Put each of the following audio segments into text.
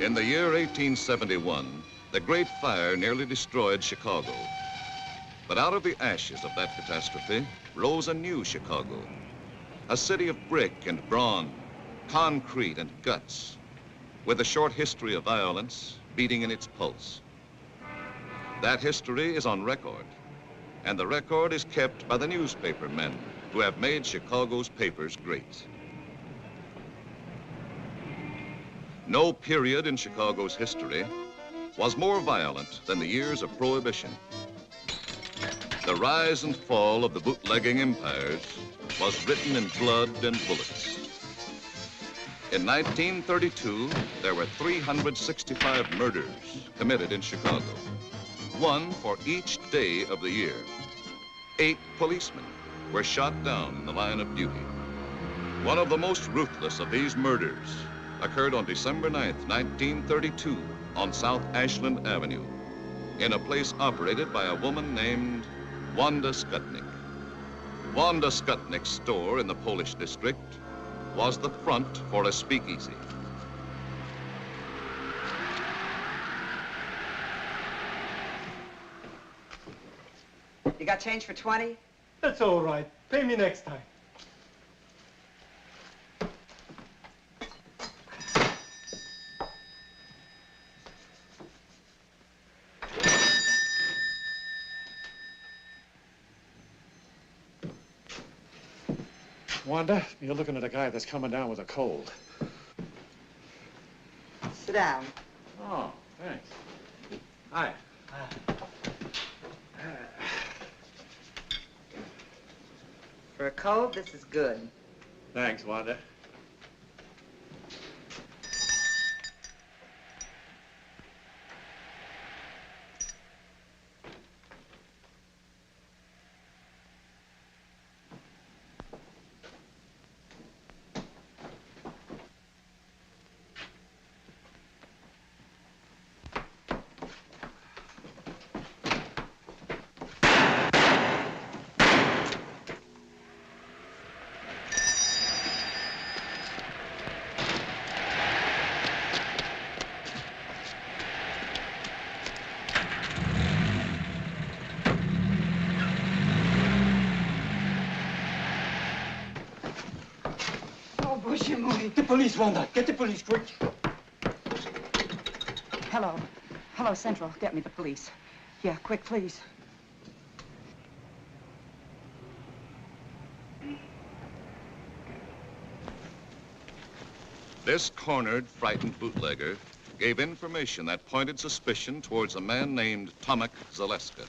In the year 1871, the Great Fire nearly destroyed Chicago. But out of the ashes of that catastrophe rose a new Chicago, a city of brick and brawn, concrete and guts, with a short history of violence beating in its pulse. That history is on record, and the record is kept by the newspaper men who have made Chicago's papers great. No period in Chicago's history was more violent than the years of Prohibition. The rise and fall of the bootlegging empires was written in blood and bullets. In 1932, there were 365 murders committed in Chicago, one for each day of the year. 8 policemen were shot down in the line of duty. One of the most ruthless of these murders occurred on December 9th, 1932, on South Ashland Avenue, in a place operated by a woman named Wanda Skutnik. Wanda Skutnik's store in the Polish district was the front for a speakeasy. You got change for 20? That's all right. Pay me next time. Wanda, you're looking at a guy that's coming down with a cold. Sit down. Oh, thanks. Hi. For a cold, this is good. Thanks, Wanda. The police, Wanda. Get the police, quick. Hello. Hello, Central. Get me the police. Yeah, quick, please. This cornered, frightened bootlegger gave information that pointed suspicion towards a man named Tomek Zaleska.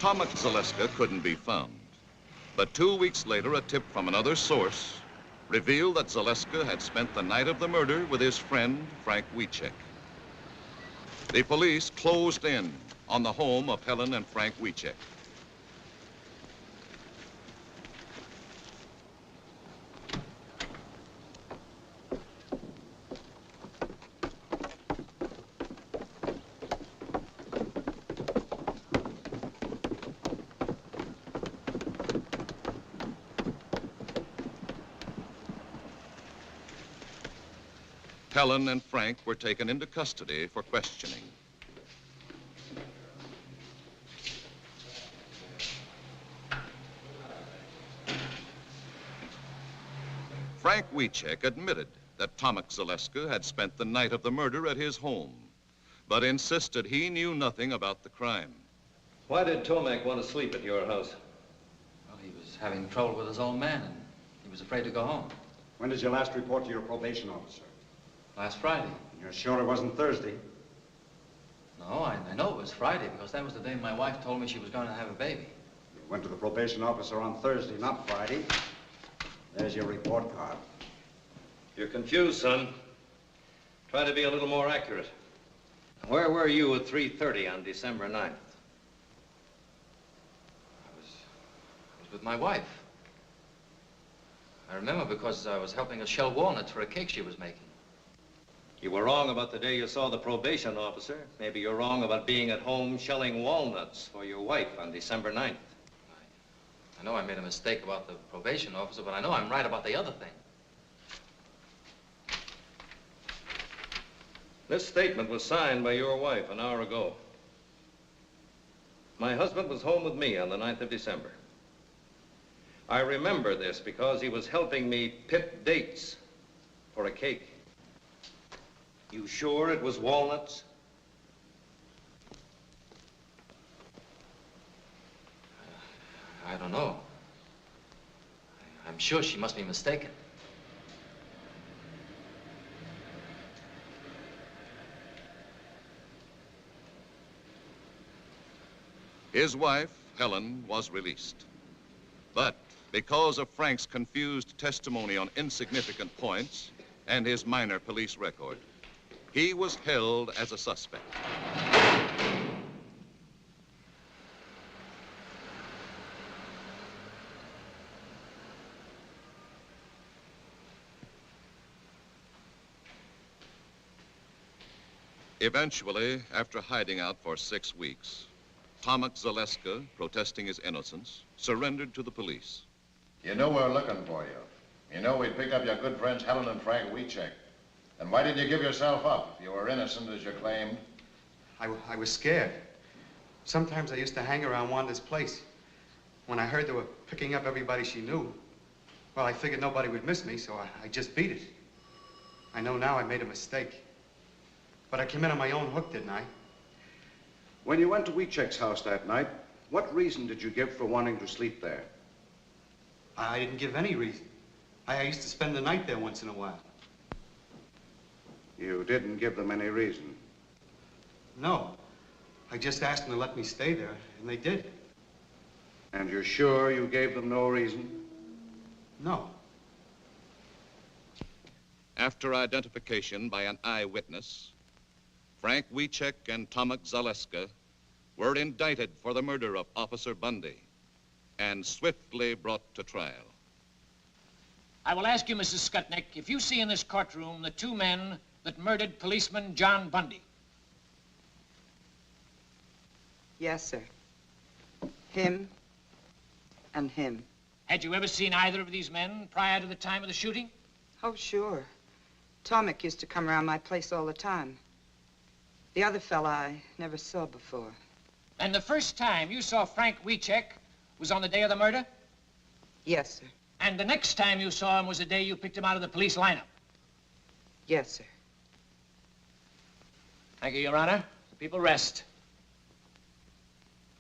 Tomek Zaleska couldn't be found, but 2 weeks later, a tip from another source revealed that Zaleska had spent the night of the murder with his friend, Frank Wiecek. The police closed in on the home of Helen and Frank Wiecek. Helen and Frank were taken into custody for questioning. Frank Wiecek admitted that Tomek Zaleska had spent the night of the murder at his home, but insisted he knew nothing about the crime. Why did Tomek want to sleep at your house? Well, he was having trouble with his old man, and he was afraid to go home. When did you last report to your probation officer? Last Friday. You're sure it wasn't Thursday? No, I know it was Friday, because that was the day my wife told me she was going to have a baby. You went to the probation officer on Thursday, not Friday. There's your report card. You're confused, son. Try to be a little more accurate. Where were you at 3:30 on December 9th? I was with my wife. I remember because I was helping her shell walnuts for a cake she was making. You were wrong about the day you saw the probation officer. Maybe you're wrong about being at home shelling walnuts for your wife on December 9th. I know I made a mistake about the probation officer, but I know I'm right about the other thing. This statement was signed by your wife an hour ago. My husband was home with me on the 9th of December. I remember this because he was helping me pick dates for a cake. You sure it was walnuts? I don't know. I'm sure she must be mistaken. His wife, Helen, was released. But because of Frank's confused testimony on insignificant points and his minor police record, he was held as a suspect. Eventually, after hiding out for 6 weeks, Tomek Zaleska, protesting his innocence, surrendered to the police. You know we're looking for you. You know we'd pick up your good friends Helen and Frank Wiechek. Then why did you give yourself up if you were innocent as you claimed? I was scared. Sometimes I used to hang around Wanda's place. When I heard they were picking up everybody she knew, well, I figured nobody would miss me, so I just beat it. I know now I made a mistake. But I came in on my own hook, didn't I? When you went to Wiechek's house that night, what reason did you give for wanting to sleep there? I didn't give any reason. I used to spend the night there once in a while. You didn't give them any reason? No. I just asked them to let me stay there, and they did. And you're sure you gave them no reason? No. After identification by an eyewitness, Frank Wiechek and Tomek Zaleska were indicted for the murder of Officer Bundy and swiftly brought to trial. I will ask you, Mrs. Skutnik, if you see in this courtroom the 2 men that murdered policeman John Bundy. Yes, sir. Him and him. Had you ever seen either of these men prior to the time of the shooting? Oh, sure. Tomek used to come around my place all the time. The other fella I never saw before. And the first time you saw Frank Wiechek was on the day of the murder? Yes, sir. And the next time you saw him was the day you picked him out of the police lineup? Yes, sir. Thank you, Your Honor. The people rest.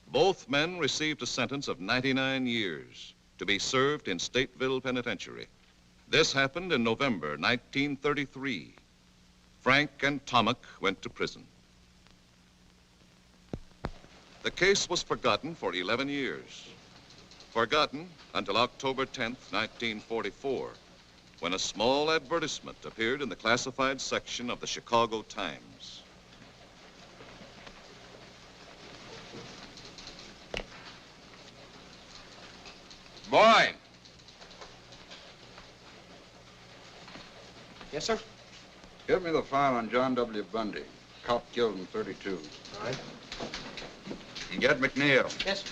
Both men received a sentence of 99 years to be served in Stateville Penitentiary. This happened in November 1933. Frank and Tomek went to prison. The case was forgotten for 11 years. Forgotten until October 10th, 1944, when a small advertisement appeared in the classified section of the Chicago Times. Boy! Yes, sir? Give me the file on John W. Bundy, cop killed in 32. All right. And get McNeil. Yes, sir.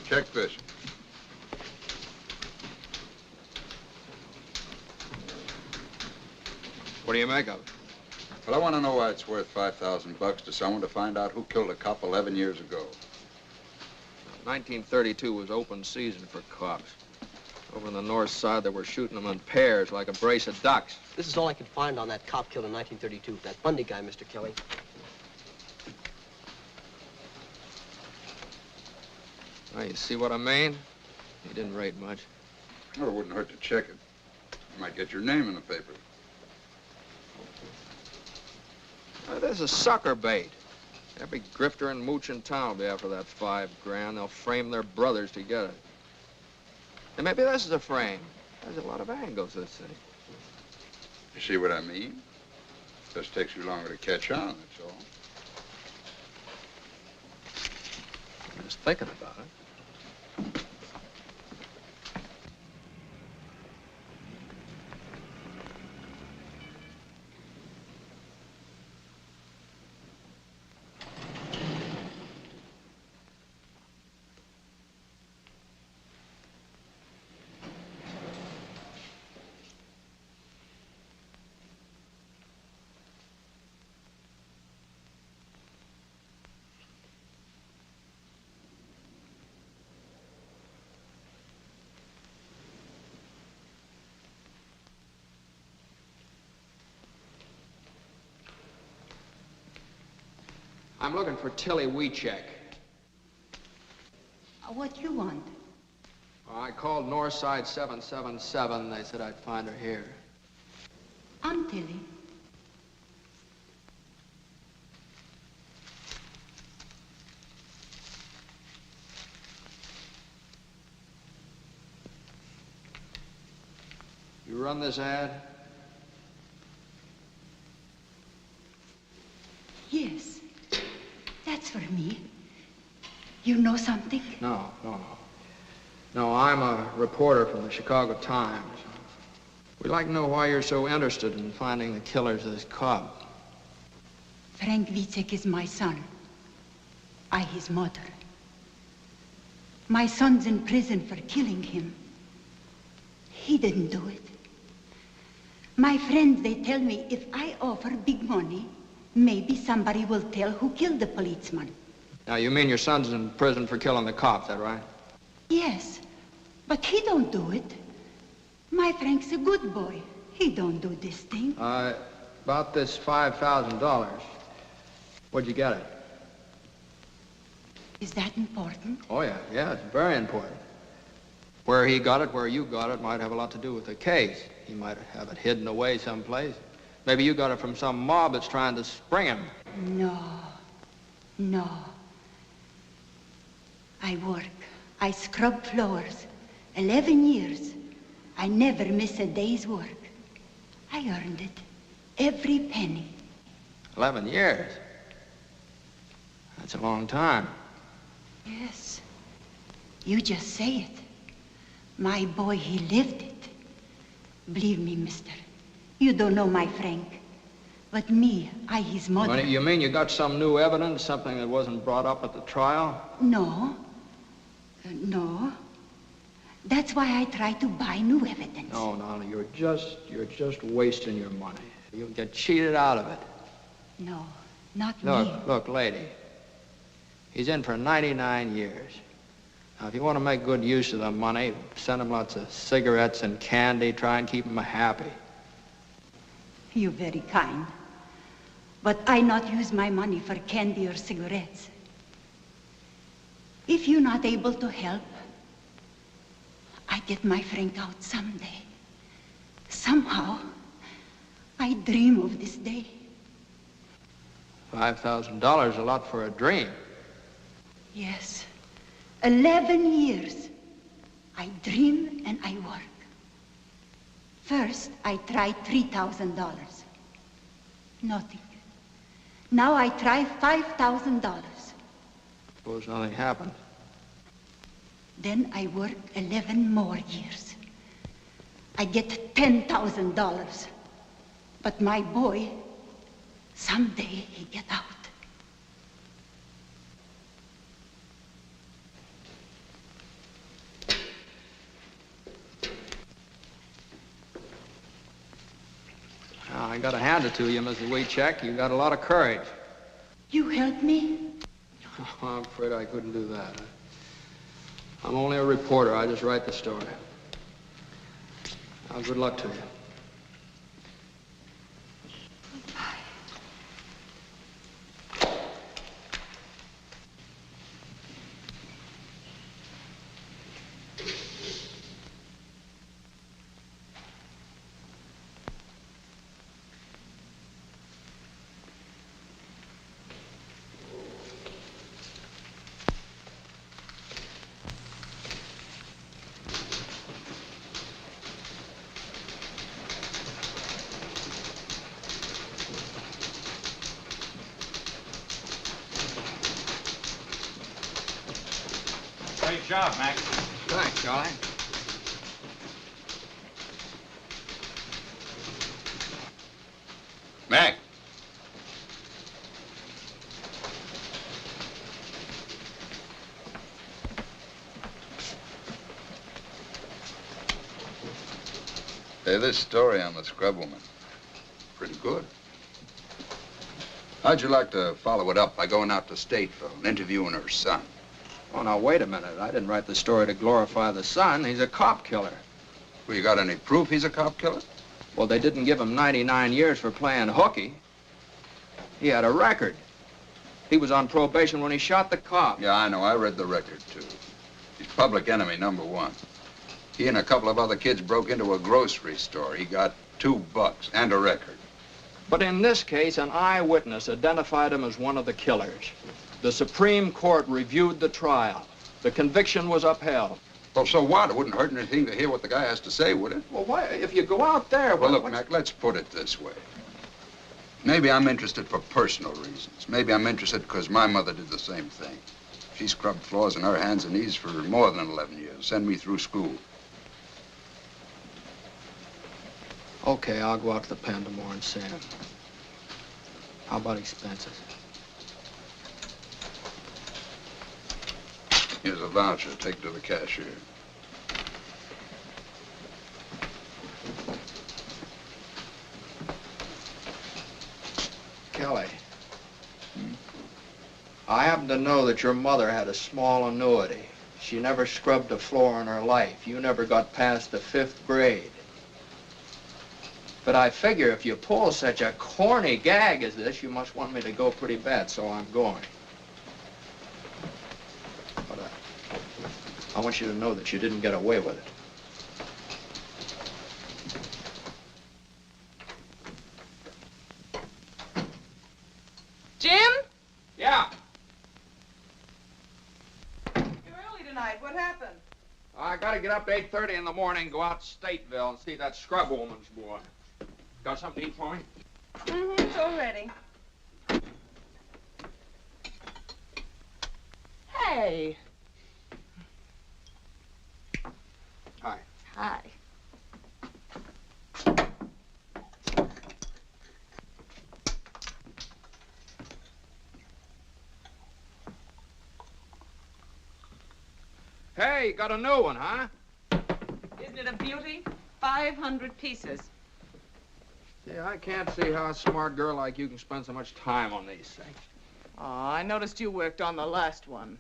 Check this. What do you make of it? Well, I want to know why it's worth $5,000 to someone to find out who killed a cop 11 years ago. 1932 was open season for cops. Over on the north side, they were shooting them in pairs like a brace of ducks. This is all I could find on that cop killed in 1932, that Bundy guy, Mr. Kelly. Now, you see what I mean? He didn't rate much. Well, it wouldn't hurt to check it. You might get your name in the paper. This is sucker bait. Every grifter and mooch in town will be after that $5 grand. They'll frame their brothers to get it. And maybe this is a frame. There's a lot of angles to this thing. You see what I mean? Just takes you longer to catch on, that's all. I'm just thinking about it. I'm looking for Tilly Weecheck. What you want? I called Northside 777. They said I'd find her here. I'm Tilly. You run this ad? Yes. That's for me. You know something? No. No, I'm a reporter from the Chicago Times. We'd like to know why you're so interested in finding the killers of this cop. Frank Wiecek is my son. I his mother. My son's in prison for killing him. He didn't do it. My friends, they tell me if I offer big money, maybe somebody will tell who killed the policeman. Now, you mean your son's in prison for killing the cop, is that right? Yes, but he don't do it. My Frank's a good boy. He don't do this thing. About this $5,000. Where'd you get it? Is that important? Oh, yeah, it's very important. Where he got it, where you got it, might have a lot to do with the case. He might have it hidden away someplace. Maybe you got it from some mob that's trying to spring him. No. I work. I scrub floors. 11 years. I never miss a day's work. I earned it. Every penny. 11 years? That's a long time. Yes. You just say it. My boy, he lived it. Believe me, mister. You don't know my Frank. But me, I his mother. Well, you mean you got some new evidence, something that wasn't brought up at the trial? No. No. That's why I try to buy new evidence. No, you're just wasting your money. You'll get cheated out of it. No, not me. Look, lady. He's in for 99 years. Now, if you want to make good use of the money, send him lots of cigarettes and candy. Try and keep him happy. You're very kind. But I not use my money for candy or cigarettes. If you're not able to help, I get my Frank out someday. Somehow, I dream of this day. $5,000 a lot for a dream. Yes. 11 years. I dream and I work. First, I tried $3,000. Nothing. Now I try $5,000. Suppose nothing happened. Then I work 11 more years. I get $10,000. But my boy, someday he get out. Now, I gotta hand it to you, Mrs. Weecheck. You got a lot of courage. You help me? I'm afraid I couldn't do that. I'm only a reporter. I just write the story. Now, good luck to you. Great job, Mac. Thanks, Charlie. Mac. Hey, this story on the scrub woman, pretty good. How'd you like to follow it up by going out to Stateville and interviewing her son? Oh, now, wait a minute. I didn't write the story to glorify the son. He's a cop killer. Well, you got any proof he's a cop killer? Well, they didn't give him 99 years for playing hooky. He had a record. He was on probation when he shot the cop. Yeah, I know. I read the record, too. He's public enemy #1. He and a couple of other kids broke into a grocery store. He got $2 and a record. But in this case, an eyewitness identified him as one of the killers. The Supreme Court reviewed the trial. The conviction was upheld. Well, so what? It wouldn't hurt anything to hear what the guy has to say, would it? Well, why? If you go out there... Well, look, Mac, let's put it this way. Maybe I'm interested for personal reasons. Maybe I'm interested because my mother did the same thing. She scrubbed floors on her hands and knees for more than 11 years, sent me through school. Okay, I'll go out to the pen tomorrow and see him. How about expenses? Here's a voucher. Take it to the cashier. Kelly. I happen to know that your mother had a small annuity. She never scrubbed a floor in her life. You never got past the 5th grade. But I figure if you pull such a corny gag as this, you must want me to go pretty bad, so I'm going. But I want you to know that you didn't get away with it. Jim? Yeah? You're early tonight. What happened? I gotta get up at 8:30 in the morning, go out to Stateville and see that scrub woman's boy. Got something to eat for me? Mm-hmm, it's all ready. Hey. Hi. Hi. Hey, you got a new one, huh? Isn't it a beauty? 500 pieces. Yeah, I can't see how a smart girl like you can spend so much time on these things. Oh, I noticed you worked on the last one.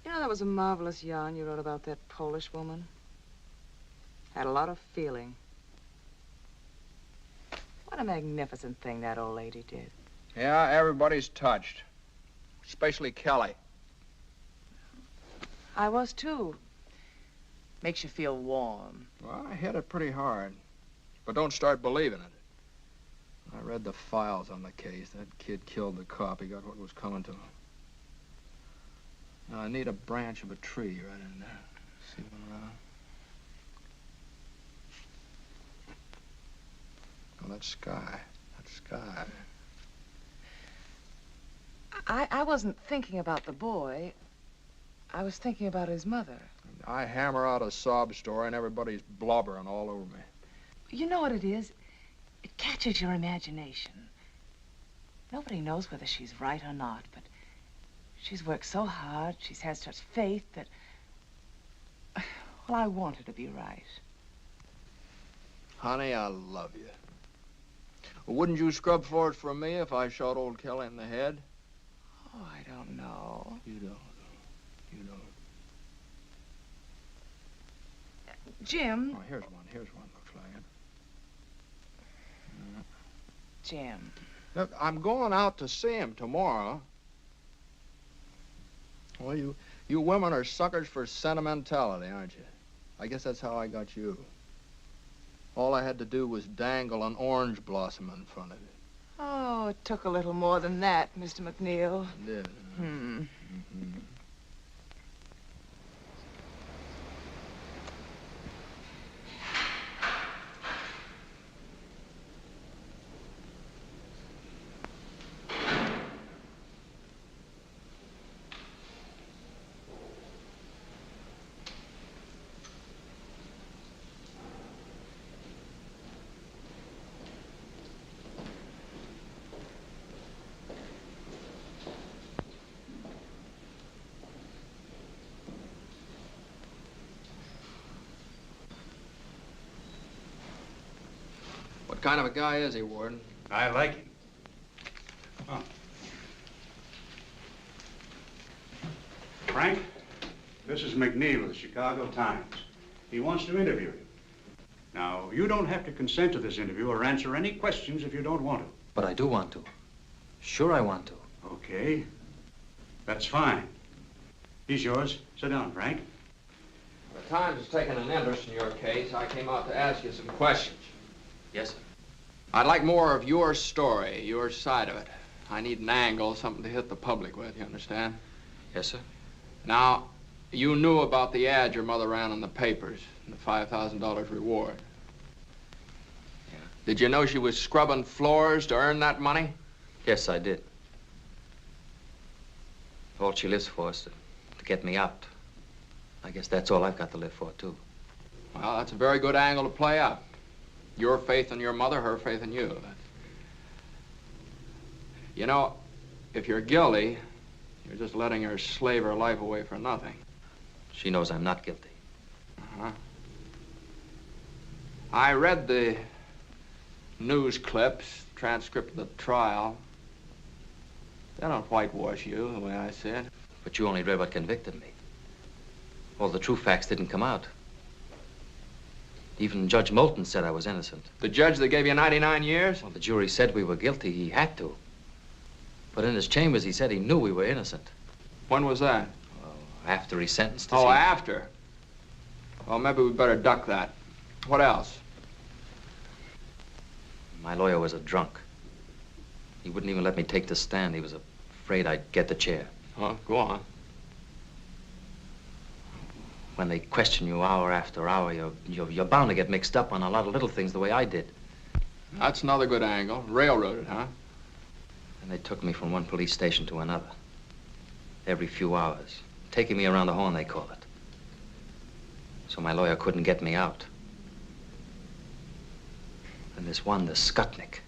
You know, that was a marvelous yarn you wrote about that Polish woman. Had a lot of feeling. What a magnificent thing that old lady did. Yeah, everybody's touched. Especially Kelly. I was, too. Makes you feel warm. Well, I hit it pretty hard. But don't start believing it. I read the files on the case. That kid killed the cop. He got what was coming to him. Now, I need a branch of a tree right in there. See one around. Oh, that sky. That sky. I wasn't thinking about the boy. I was thinking about his mother. I hammer out a sob story and everybody's blubbering all over me. You know what it is? It catches your imagination. Nobody knows whether she's right or not, but she's worked so hard, she's had such faith that, well, I want her to be right. Honey, I love you. Well, wouldn't you scrub floors for me if I shot old Kelly in the head? Oh, I don't know. You don't. You don't. Jim. Oh, here's one. Here's one. Looks like it. Jim. Look, I'm going out to see him tomorrow. Well, you women are suckers for sentimentality, aren't you? I guess that's how I got you. All I had to do was dangle an orange blossom in front of you. Oh, it took a little more than that, Mr. McNeil. It did. Mm-hmm. What kind of a guy is he, Warden? I like him. Oh. Frank, this is McNeil of the Chicago Times. He wants to interview you. Now, you don't have to consent to this interview or answer any questions if you don't want to. But I do want to. Sure I want to. Okay. That's fine. He's yours. Sit down, Frank. The Times has taken an interest in your case. I came out to ask you some questions. Yes, sir. I'd like more of your story, your side of it. I need an angle, something to hit the public with, you understand? Yes, sir. Now, you knew about the ad your mother ran in the papers, and the $5,000 reward. Yeah. Did you know she was scrubbing floors to earn that money? Yes, I did. All she lives for is to get me out. I guess that's all I've got to live for, too. Well, that's a very good angle to play up. Your faith in your mother, her faith in you. You know, if you're guilty, you're just letting her slave her life away for nothing. She knows I'm not guilty. Uh-huh. I read the news clips, transcript of the trial. They don't whitewash you, the way I see it. But you only read what convicted me. All the true facts didn't come out. Even Judge Moulton said I was innocent. The judge that gave you 99 years? Well, the jury said we were guilty. He had to. But in his chambers, he said he knew we were innocent. When was that? Well, after he sentenced us. Oh, after? Well, maybe we better duck that. What else? My lawyer was a drunk. He wouldn't even let me take the stand. He was afraid I'd get the chair. Oh, go on. When they question you hour after hour, you're bound to get mixed up on a lot of little things the way I did. That's another good angle. Railroaded, huh? And they took me from one police station to another. Every few hours. Taking me around the horn, they call it. So my lawyer couldn't get me out. And this one, the Skutnik.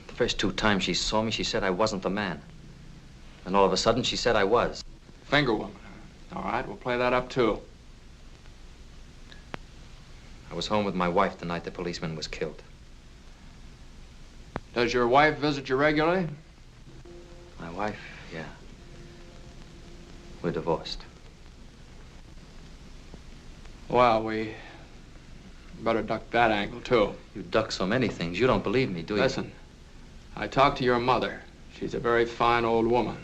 The first 2 times she saw me, she said I wasn't the man. And all of a sudden, she said I was. Finger woman. All right, we'll play that up, too. I was home with my wife the night the policeman was killed. Does your wife visit you regularly? My wife, yeah. We're divorced. Well, we better duck that angle, too. You duck so many things. You don't believe me, do you? Listen, I talked to your mother. She's a very fine old woman.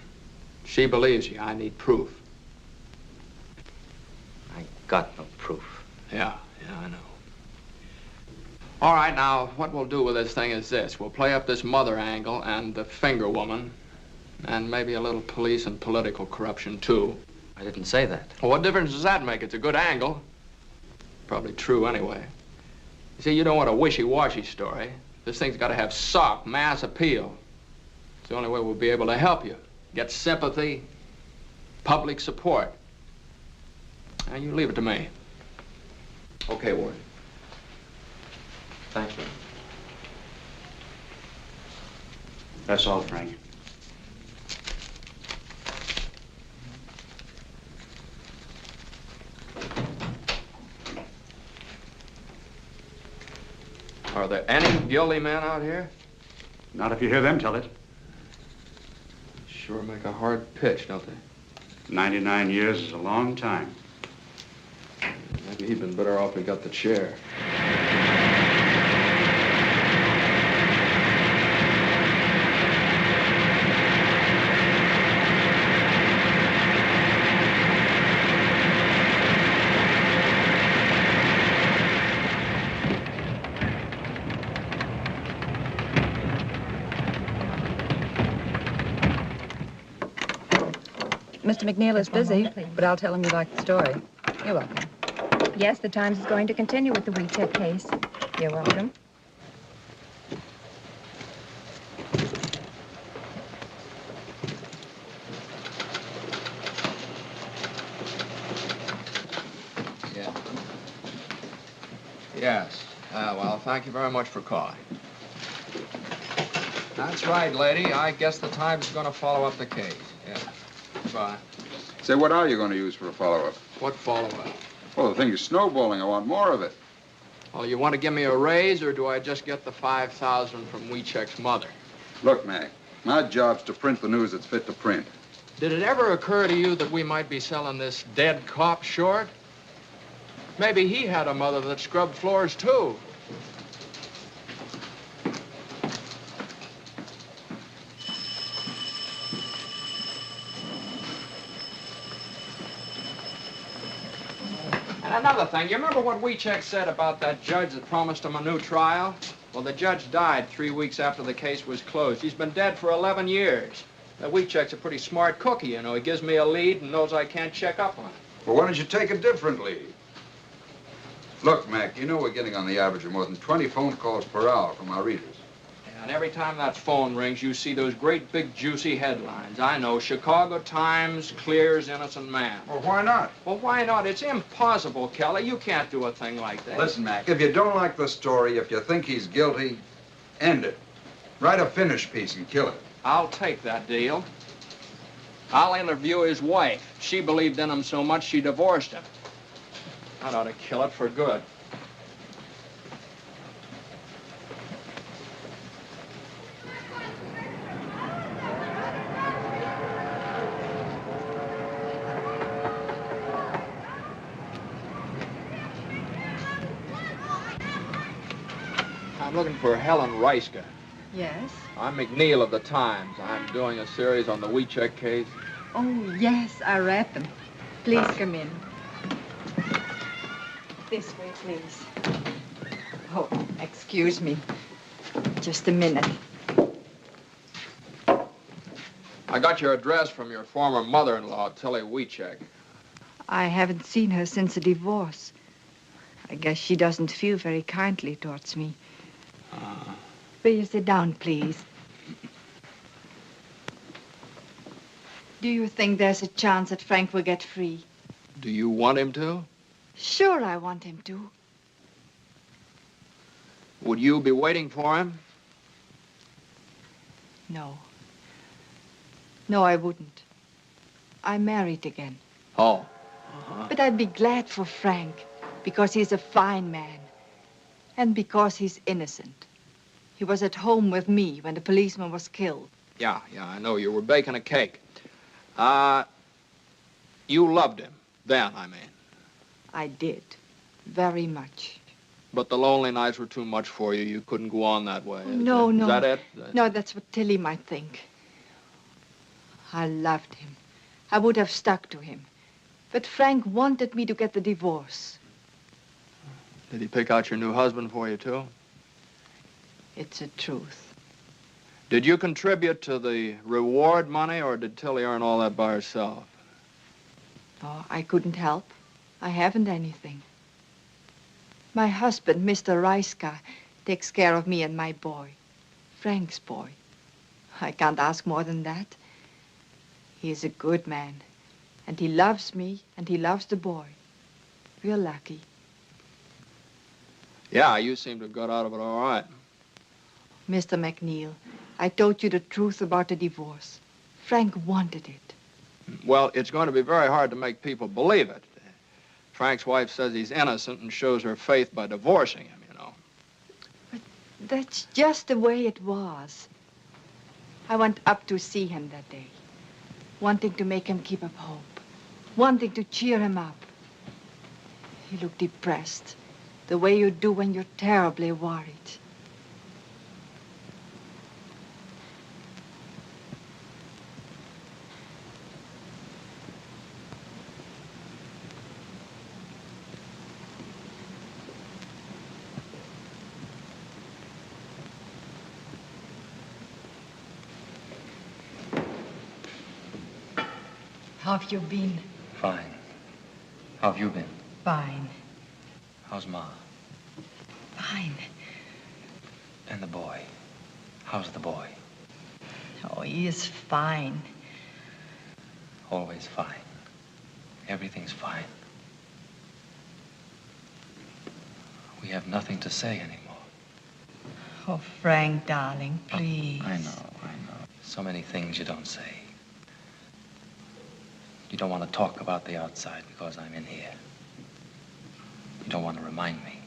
She believes you. I need proof. I got no proof. Yeah, I know. All right, now, what we'll do with this thing is this. We'll play up this mother angle and the finger woman, and maybe a little police and political corruption, too. I didn't say that. Well, what difference does that make? It's a good angle. Probably true, anyway. You see, you don't want a wishy-washy story. This thing's got to have sock, mass appeal. It's the only way we'll be able to help you. Get sympathy, public support. Now, you leave it to me. Okay, Ward. Thank you. That's all, Frank. Are there any guilty men out here? Not if you hear them tell it. Sure make a hard pitch, don't they? 99 years is a long time. Maybe he'd been better off if he got the chair. Mr. McNeil is busy, but I'll tell him you like the story. You're welcome. Yes, the Times is going to continue with the WeCheck case. You're welcome. Yeah. Yes. Well, thank you very much for calling. That's right, lady. I guess the Times is going to follow up the case. Yeah. Goodbye. Say, what are you going to use for a follow-up? What follow-up? Well, the thing is snowballing. I want more of it. Well, you want to give me a raise, or do I just get the $5,000 from WeCheck's mother? Look, Mac, my job's to print the news that's fit to print. Did it ever occur to you that we might be selling this dead cop short? Maybe he had a mother that scrubbed floors, too. And another thing, you remember what Wiechek said about that judge that promised him a new trial? Well, the judge died 3 weeks after the case was closed. He's been dead for 11 years. Now, Wiechek's a pretty smart cookie, you know. He gives me a lead and knows I can't check up on it. Well, why don't you take a different lead? Look, Mac, you know we're getting on the average of more than 20 phone calls per hour from our readers. And every time that phone rings, you see those great big juicy headlines. I know, Chicago Times clears innocent man. Well, why not? Well, why not? It's impossible, Kelly. You can't do a thing like that. Listen, Mac, if you don't like the story, if you think he's guilty, end it. Write a finish piece and kill it. I'll take that deal. I'll interview his wife. She believed in him so much she divorced him. That ought to kill it for good. I'm looking for Helen Reiska. Yes? I'm McNeil of the Times. I'm doing a series on the Wiechek case. Oh, yes, I read them. Please come in. This way, please. Oh, excuse me. Just a minute. I got your address from your former mother-in-law, Tilly Wiechek. I haven't seen her since the divorce. I guess she doesn't feel very kindly towards me. Will you sit down, please? Do you think there's a chance that Frank will get free? Do you want him to? Sure, I want him to. Would you be waiting for him? No. No, I wouldn't. I'm married again. Oh. But I'd be glad for Frank, because he's a fine man. And because he's innocent. He was at home with me when the policeman was killed. Yeah, I know. You were baking a cake. You loved him then, I mean. I did. Very much. But the lonely nights were too much for you. You couldn't go on that way. No. Is that it? No, that's what Tilly might think. I loved him. I would have stuck to him. But Frank wanted me to get the divorce. Did he pick out your new husband for you, too? It's the truth. Did you contribute to the reward money, or did Tilly earn all that by herself? Oh, I couldn't help. I haven't anything. My husband, Mr. Reiska, takes care of me and my boy. Frank's boy. I can't ask more than that. He is a good man. And he loves me, and he loves the boy. We're lucky. Yeah, you seem to have got out of it all right. Mr. McNeil, I told you the truth about the divorce. Frank wanted it. Well, it's going to be very hard to make people believe it. Frank's wife says he's innocent and shows her faith by divorcing him, you know. But that's just the way it was. I went up to see him that day, wanting to make him keep up hope, wanting to cheer him up. He looked depressed, the way you do when you're terribly worried. How have you been? Fine. How have you been? Fine. How's Ma? Fine. And the boy? How's the boy? Oh, he is fine. Always fine. Everything's fine. We have nothing to say anymore. Oh, Frank, darling, please. I know. So many things you don't say. You don't want to talk about the outside because I'm in here. You don't want to remind me.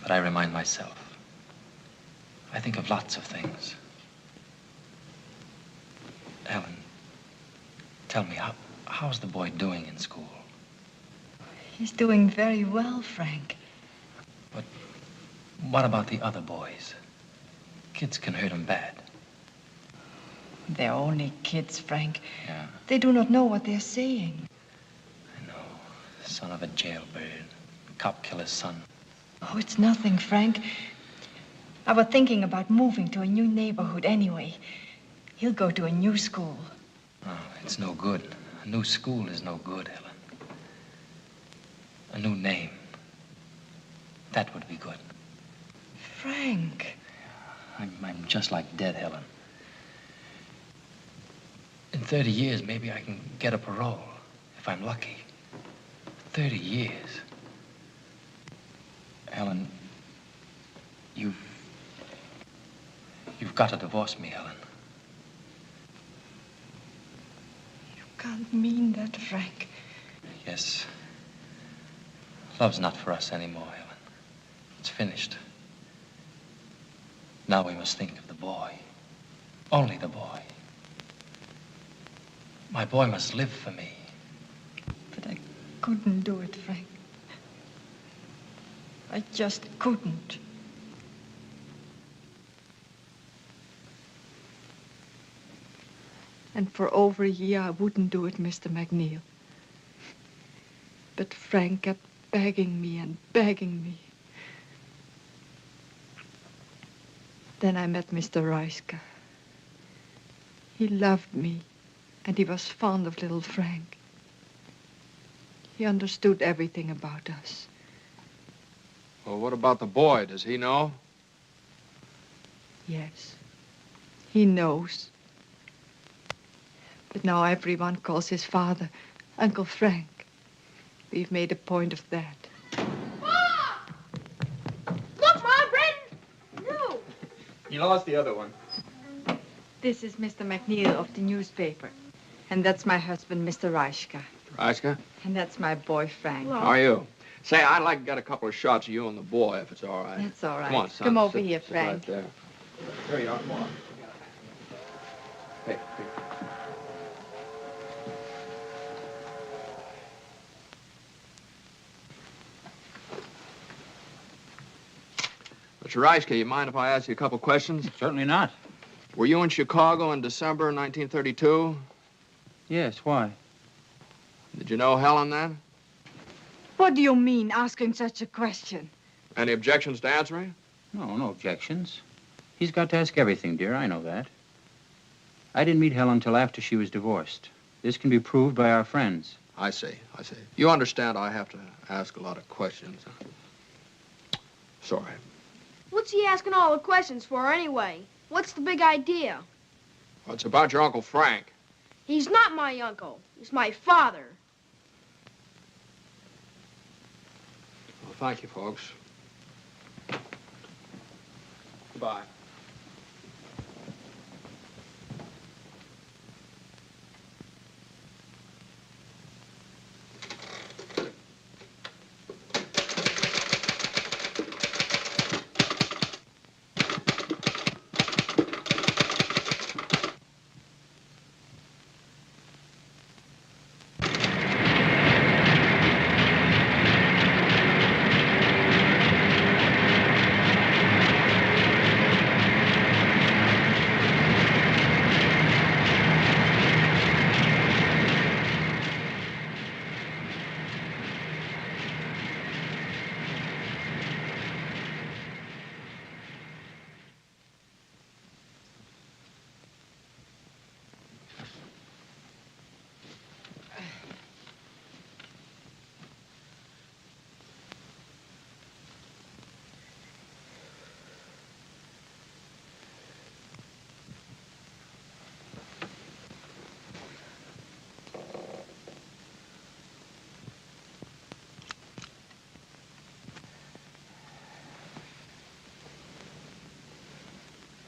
But I remind myself. I think of lots of things. Ellen, tell me, how's the boy doing in school? He's doing very well, Frank. What about the other boys? Kids can hurt him bad. They're only kids, Frank. Yeah. They do not know what they're saying. Son of a jailbird. Cop killer's son. Oh, it's nothing, Frank. I was thinking about moving to a new neighborhood anyway. He'll go to a new school. Oh, it's no good. A new school is no good, Helen. A new name. That would be good. Frank. I'm just like dead, Helen. In 30 years, maybe I can get a parole, if I'm lucky. 30 years. Helen, you've got to divorce me, Helen. You can't mean that, Frank. Yes. Love's not for us anymore, Helen. It's finished. Now we must think of the boy. Only the boy. My boy must live for me. But I couldn't do it, Frank. I just couldn't. And for over a year, I wouldn't do it, Mr. McNeil. But Frank kept begging me and begging me. Then I met Mr. Reiska. He loved me, and he was fond of little Frank. He understood everything about us. Well, what about the boy? Does he know? Yes, he knows. But now everyone calls his father Uncle Frank. We've made a point of that. Look, Mom, Brandon! No! You lost the other one. This is Mr. McNeil of the newspaper. And that's my husband, Mr. Reiska. Reiska? And that's my boy, Frank. How are you? Say, I'd like to get a couple of shots of you and the boy, if it's all right. That's all right. Come on, son. Come over Sit- here, sit Frank. Right there. There you are. Come on. Hey. Mr. Reiska, you mind if I ask you a couple questions? Certainly not. Were you in Chicago in December 1932? Yes, why? Did you know Helen then? What do you mean, asking such a question? Any objections to answering? No, no objections. He's got to ask everything, dear. I know that. I didn't meet Helen till after she was divorced. This can be proved by our friends. I see. You understand I have to ask a lot of questions. Sorry. What's he asking all the questions for anyway? What's the big idea? Well, it's about your Uncle Frank. He's not my uncle. He's my father. Well, thank you, folks. Goodbye.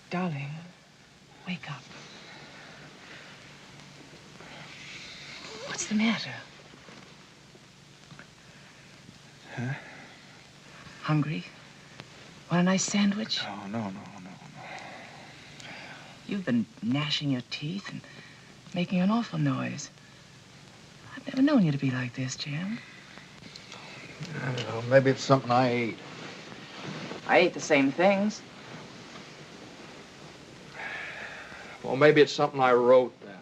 Darling, wake up. What's the matter? Huh? Hungry? Want a nice sandwich? Oh, no. You've been gnashing your teeth and making an awful noise. I've never known you to be like this, Jim. I don't know. Maybe it's something I ate. I ate the same things. Well, maybe it's something I wrote down.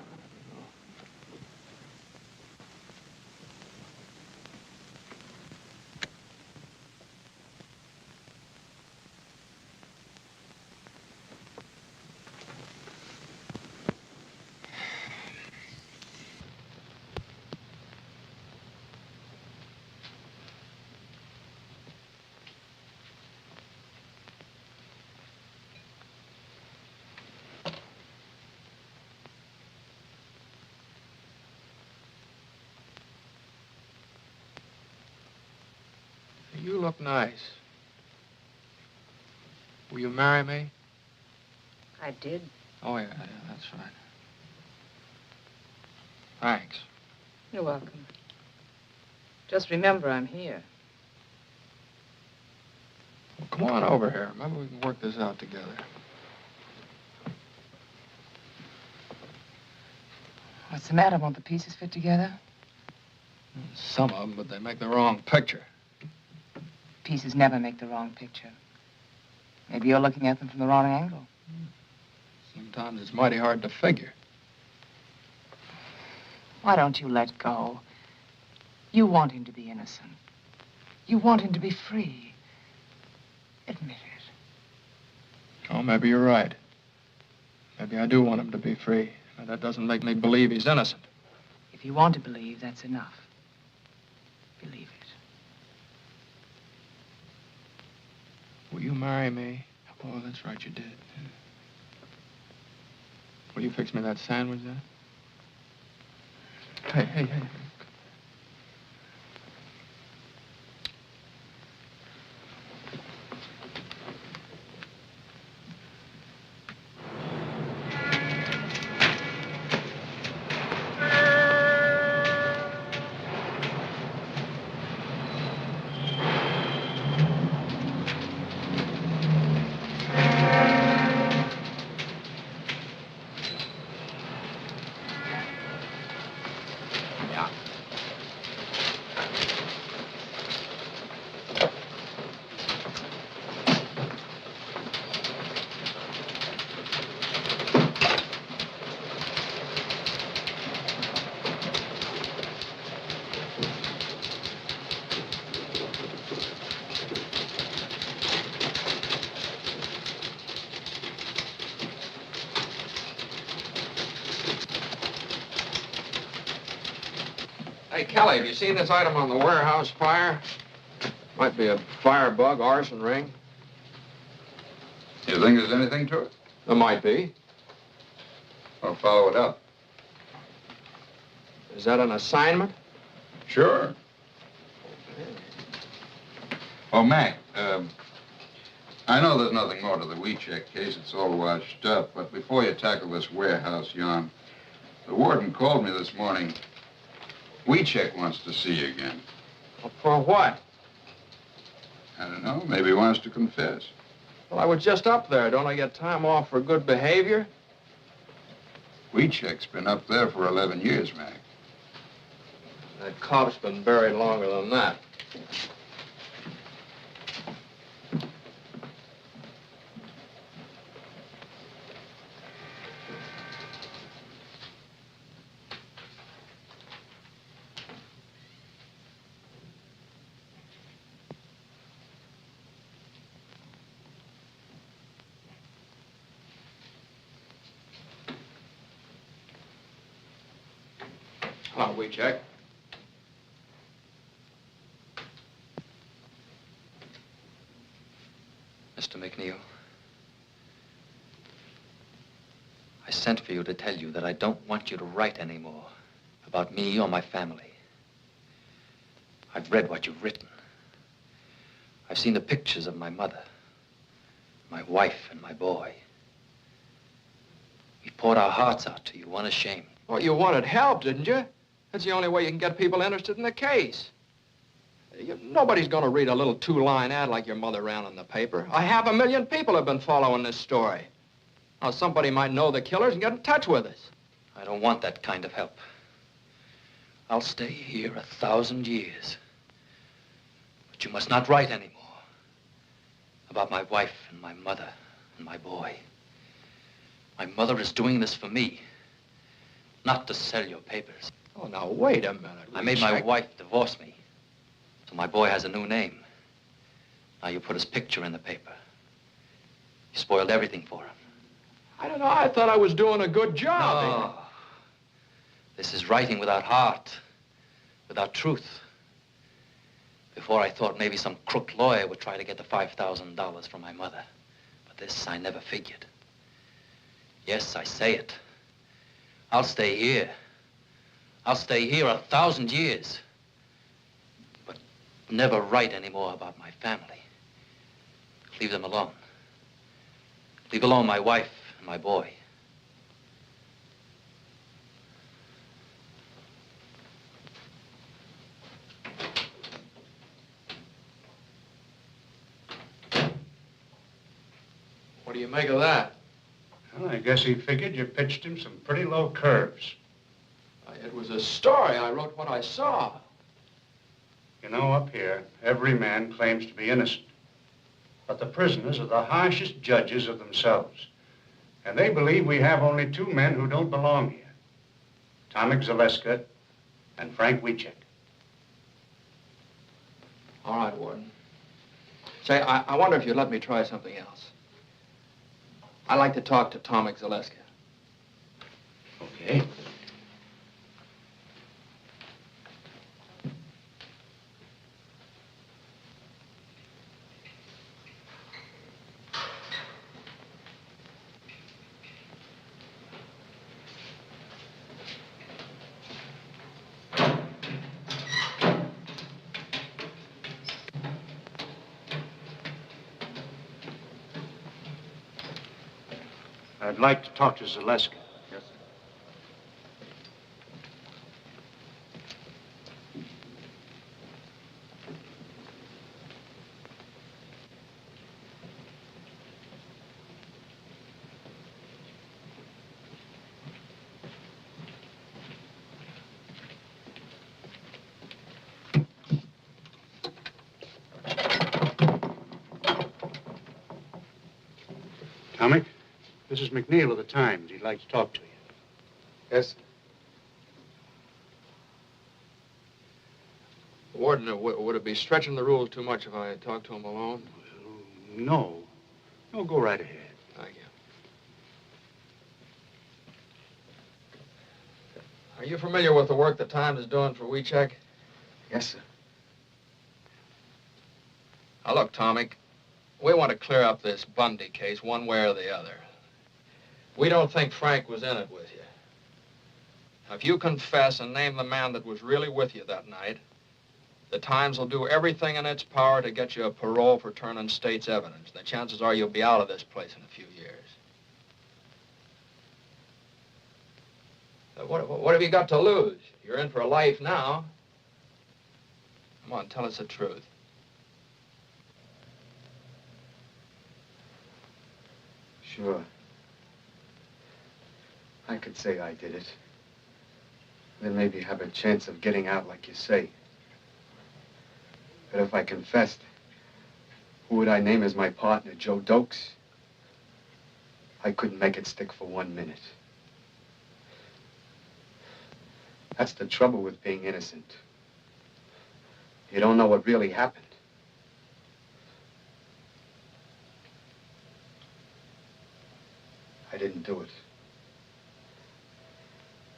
You look nice. Will you marry me? I did. Oh, yeah, that's right. Thanks. You're welcome. Just remember I'm here. Well, come on over here. Maybe we can work this out together. What's the matter? Won't the pieces fit together? Some of them, but they make the wrong picture. Pieces never make the wrong picture. Maybe you're looking at them from the wrong angle. Sometimes it's mighty hard to figure. Why don't you let go? You want him to be innocent. You want him to be free. Admit it. Oh, maybe you're right. Maybe I do want him to be free. But that doesn't make me believe he's innocent. If you want to believe, that's enough. Believe it. Will you marry me? Oh, that's right, you did. Will you fix me that sandwich then? Hey. Hey, Kelly, have you seen this item on the warehouse fire? Might be a firebug, arson ring. You think there's anything to it? There might be. I'll follow it up. Is that an assignment? Sure. Oh, Mac, I know there's nothing more to the WeCheck case. It's all washed up. But before you tackle this warehouse yarn, the warden called me this morning. WeCheck wants to see you again. Well, for what? I don't know. Maybe he wants to confess. Well, I was just up there. Don't I get time off for good behavior? WeCheck's been up there for 11 years, Mac. That cop's been buried longer than that. Hello, WeCheck. Mr. McNeil, I sent for you to tell you that I don't want you to write anymore about me or my family. I've read what you've written. I've seen the pictures of my mother, my wife, and my boy. We poured our hearts out to you, unashamed. Well, you wanted help, didn't you? That's the only way you can get people interested in the case. Nobody's going to read a little two-line ad like your mother ran in the paper. 500,000 people have been following this story. Now, somebody might know the killers and get in touch with us. I don't want that kind of help. I'll stay here 1,000 years. But you must not write anymore about my wife and my mother and my boy. My mother is doing this for me, not to sell your papers. Oh, now, wait a minute. I made my wife divorce me, so my boy has a new name. Now you put his picture in the paper. You spoiled everything for him. I don't know. I thought I was doing a good job. No. This is writing without heart, without truth. Before I thought maybe some crook lawyer would try to get the $5,000 from my mother. But this I never figured. Yes, I say it. I'll stay here. I'll stay here 1,000 years. But never write anymore about my family. Leave them alone. Leave alone my wife and my boy. What do you make of that? Well, I guess he figured you pitched him some pretty low curves. It was a story. I wrote what I saw. You know, up here, every man claims to be innocent. But the prisoners are the harshest judges of themselves. And they believe we have only two men who don't belong here. Tomek Zaleska and Frank Wiecek. All right, Warden. Say, I wonder if you'd let me try something else. I'd like to talk to Tomek Zaleska. Okay. I'd like to talk to Zaleska. Yes, sir. Tomek, this is McNeil of the Times. He'd like to talk to you. Yes? Warden, would it be stretching the rules too much if I talked to him alone? No. No, go right ahead. Thank you. Are you familiar with the work the Times is doing for Wiecek? Yes, sir. Now, look, Tomek, we want to clear up this Bundy case one way or the other. We don't think Frank was in it with you. Now, if you confess and name the man that was really with you that night, the Times will do everything in its power to get you a parole for turning state's evidence. The chances are you'll be out of this place in a few years. What have you got to lose? You're in for a life now. Come on, tell us the truth. Sure. I could say I did it. Then maybe have a chance of getting out like you say. But if I confessed, who would I name as my partner, Joe Dokes? I couldn't make it stick for 1 minute. That's the trouble with being innocent. You don't know what really happened. I didn't do it.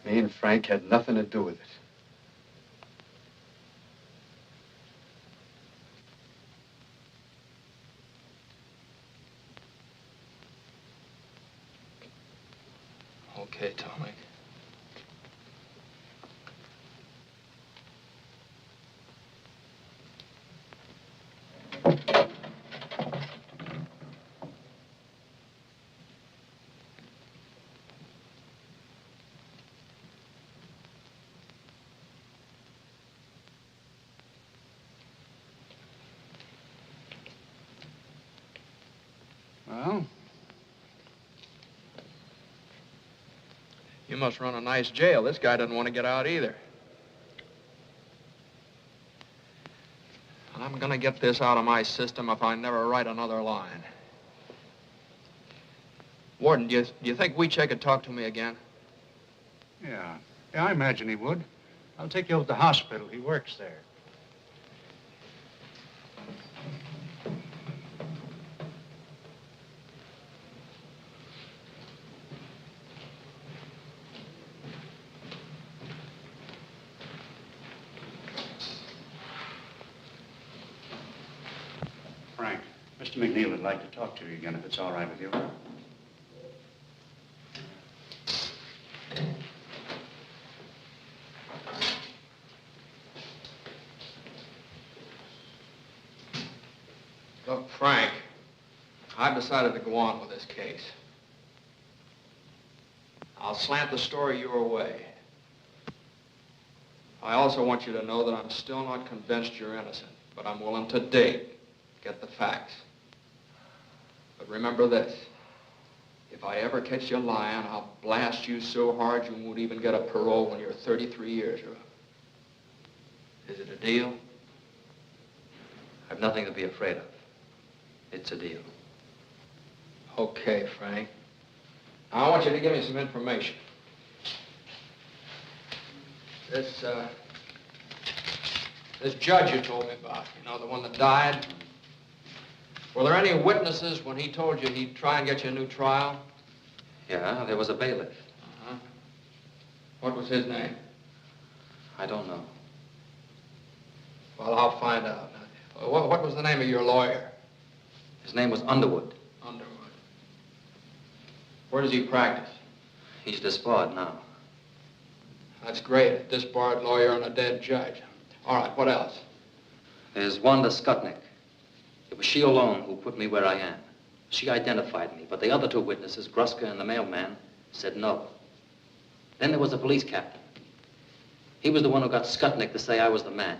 Me and Frank had nothing to do with it. Okay, Tomek. Well? You must run a nice jail. This guy doesn't want to get out either. I'm gonna get this out of my system if I never write another line. Warden, do you think Weechek could talk to me again? Yeah, I imagine he would. I'll take you over to the hospital. He works there. Frank, Mr. McNeil would like to talk to you again, if it's all right with you. Look, Frank, I've decided to go on with this case. I'll slant the story your way. I also want you to know that I'm still not convinced you're innocent, but I'm willing to get the facts. But remember this, if I ever catch you lying, I'll blast you so hard you won't even get a parole when you're 33 years or up. Is it a deal? I've nothing to be afraid of. It's a deal. Okay, Frank. Now, I want you to give me some information. This judge you told me about, you know, the one that died. Were there any witnesses when he told you he'd try and get you a new trial? Yeah, there was a bailiff. Uh-huh. What was his name? I don't know. Well, I'll find out. What was the name of your lawyer? His name was Underwood. Underwood. Where does he practice? He's disbarred now. That's great. A disbarred lawyer and a dead judge. All right, what else? There's Wanda Skutnik. It was she alone who put me where I am. She identified me, but the other two witnesses, Gruska and the mailman, said no. Then there was the police captain. He was the one who got Skutnik to say I was the man.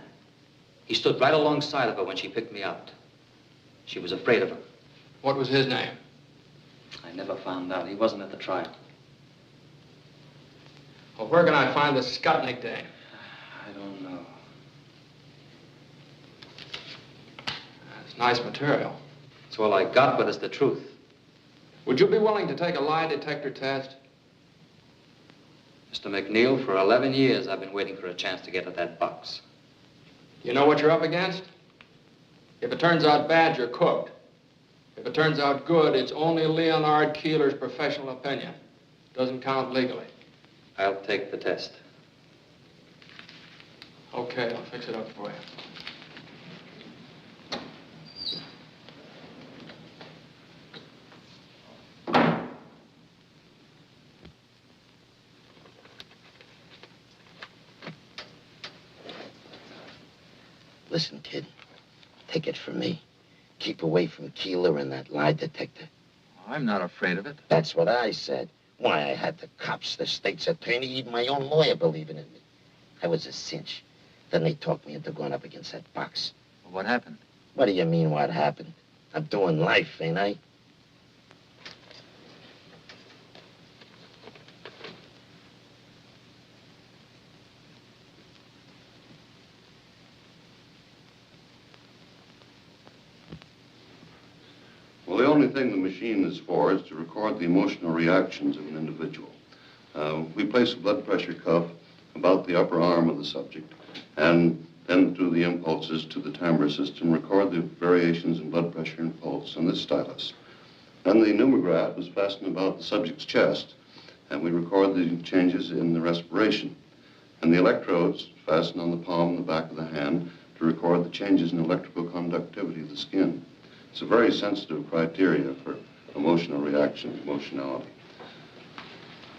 He stood right alongside of her when she picked me out. She was afraid of him. What was his name? I never found out. He wasn't at the trial. Well, where can I find the Skutnik dame? I don't know. That's nice material. It's all I got, but it's the truth. Would you be willing to take a lie detector test? Mr. McNeil, for 11 years, I've been waiting for a chance to get at that box. You know what you're up against? If it turns out bad, you're cooked. If it turns out good, it's only Leonard Keeler's professional opinion. Doesn't count legally. I'll take the test. Okay, I'll fix it up for you. Listen, kid, take it from me. Keep away from Keeler and that lie detector. I'm not afraid of it. That's what I said. Why, I had the cops, the state's attorney, even my own lawyer believing in me. I was a cinch. Then they talked me into going up against that box. Well, what happened? What do you mean, what happened? I'm doing life, ain't I? Well, the only thing the machine is for is to record the emotional reactions of an individual. We place a blood pressure cuff about the upper arm of the subject, and then through the impulses to the timbre system, record the variations in blood pressure and pulse on this stylus. Then the pneumograph is fastened about the subject's chest, and we record the changes in the respiration. And the electrodes fastened on the palm and the back of the hand to record the changes in electrical conductivity of the skin. It's a very sensitive criteria for emotional reaction, emotionality.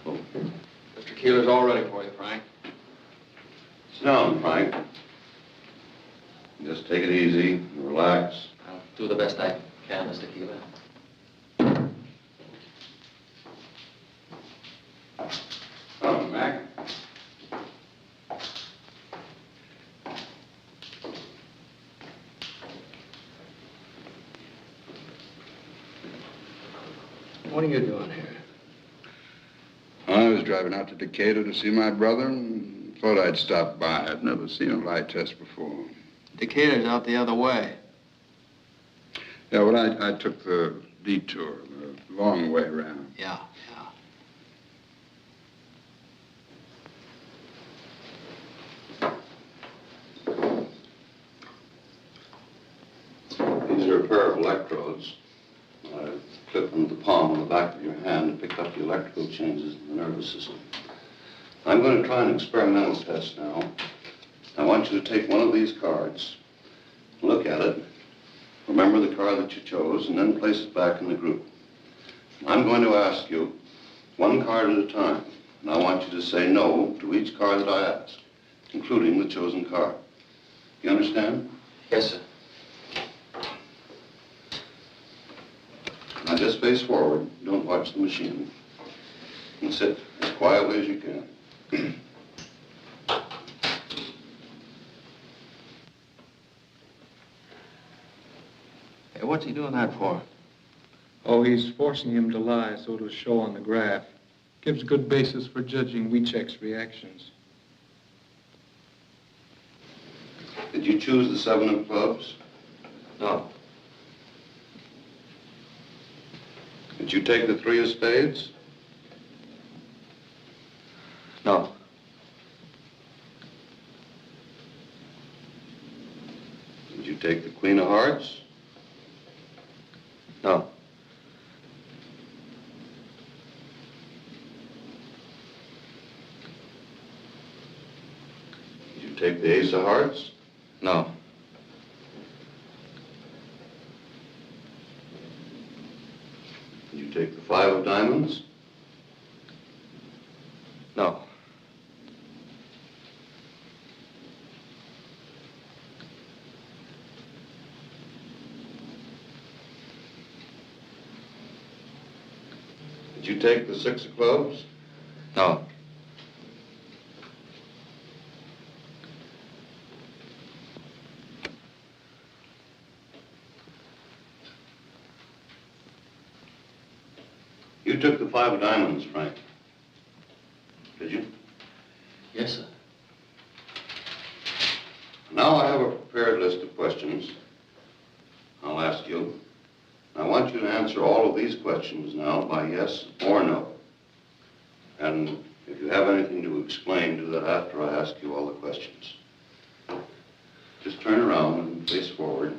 Oh. Mr. Keeler's all ready for you, Frank. Sit down, Frank. Just take it easy and relax. I'll do the best I can, Mr. Keeler. Come, Mac. What are you doing here? I was driving out to Decatur to see my brother and thought I'd stop by. I'd never seen a lie test before. Decatur's out the other way. Yeah, well, I took the detour, the long way around. Yeah. These are a pair of electrodes. I clipped them to the palm on the back of your hand and picked up the electrical changes in the nervous system. I'm going to try an experimental test now. I want you to take one of these cards, look at it, remember the card that you chose, and then place it back in the group. I'm going to ask you one card at a time, and I want you to say no to each card that I ask, including the chosen card. You understand? Yes, sir. Now just face forward. Don't watch the machine. And sit as quietly as you can. Hey, what's he doing that for? Oh, he's forcing him to lie so it'll show on the graph. Gives good basis for judging Wiechek's reactions. Did you choose the 7 of clubs? No. Did you take the 3 of spades? No. Did you take the Queen of Hearts? No. Did you take the Ace of Hearts? No. Did you take the 5 of Diamonds? No. Did you take the 6 of Clubs? No. You took the 5 of Diamonds, Frank. Did you? Yes, sir. Now I have a prepared list of questions I'll ask you. I want you to answer all of these questions now by yes or no. And if you have anything to explain, do that after I ask you all the questions. Just turn around and face forward.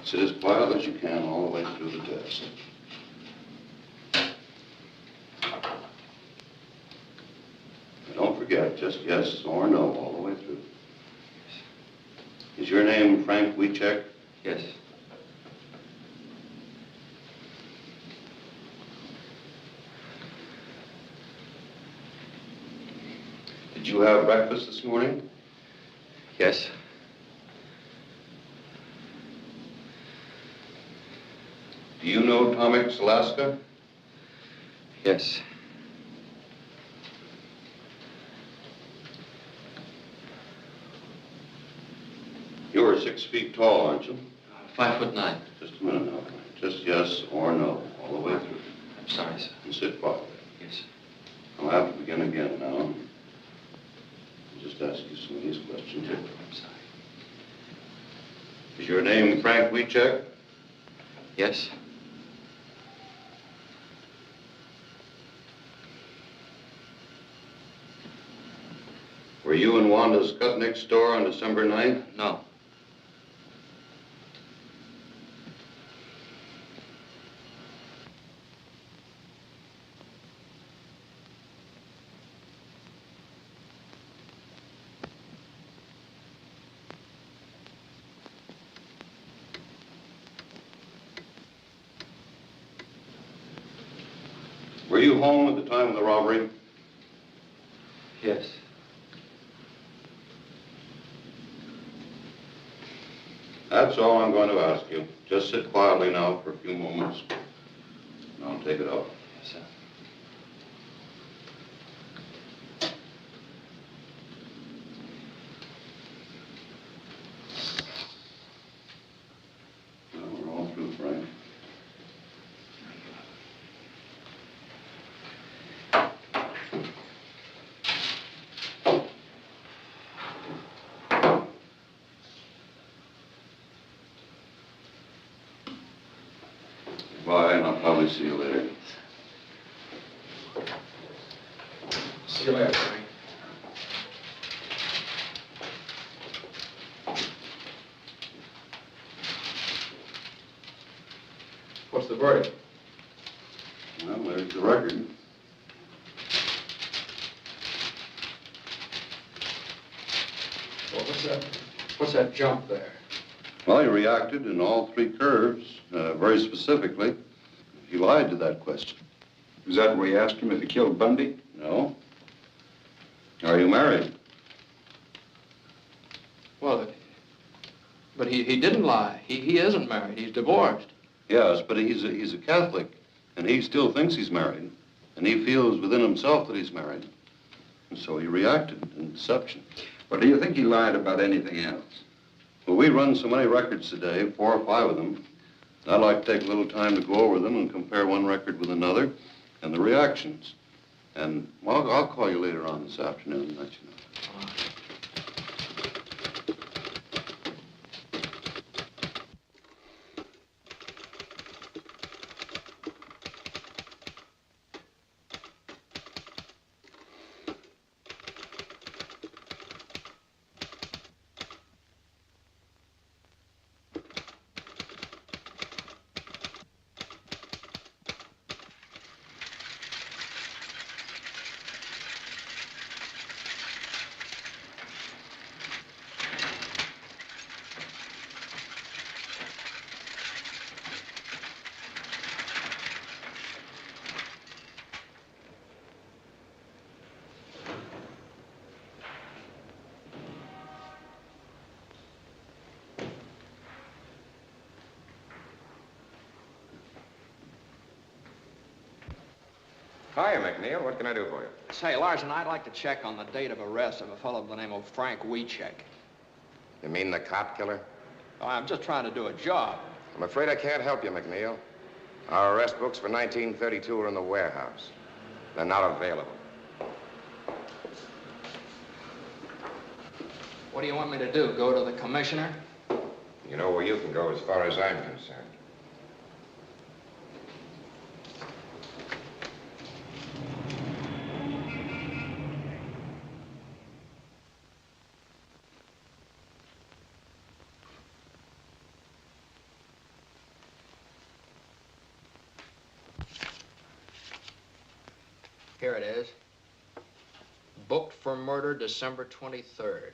Sit as quiet as you can all the way through the test. And don't forget, just yes or no all the way through. Is your name Frank Wiechek? Yes. Did you have breakfast this morning? Yes. Do you know Tomix, Alaska? Yes. You're 6 feet tall, aren't you? 5'9". Just a minute now. Just yes or no, all the way through. I'm sorry, sir. And sit quietly. Yes, sir. I'll have to begin again now. I'll just ask you some of these questions. I'm sorry. Is your name Frank Wiechek? Yes. Were you in Wanda Skutnik's store on December 9th? No. Were you home at the time of the robbery? Yes. That's all I'm going to ask you. Just sit quietly now for a few moments, and I'll take it up. Yes, sir. Now we're all through, Frank. Bye, and I'll probably see you later. See you later, Frank. What's the verdict? Well, there's the record. Well, what's that jump there? Well, he reacted in all three curves, very specifically. He lied to that question. Is that where you asked him if he killed Bundy? No. Are you married? Well, but he didn't lie. He isn't married. He's divorced. Yes, but he's a Catholic, and he still thinks he's married, and he feels within himself that he's married. And so he reacted in deception. But do you think he lied about anything else? Well, we run so many records today, 4 or 5 of them. I'd like to take a little time to go over them and compare one record with another and the reactions. And, well, I'll call you later on this afternoon and let you know. Hiya, McNeil. What can I do for you? Say, Larson, I'd like to check on the date of arrest of a fellow by the name of Frank Wiecek. You mean the cop killer? Oh, I'm just trying to do a job. I'm afraid I can't help you, McNeil. Our arrest books for 1932 are in the warehouse. They're not available. What do you want me to do, go to the commissioner? You know where you can go as far as I'm concerned. Here it is. Booked for murder December 23rd.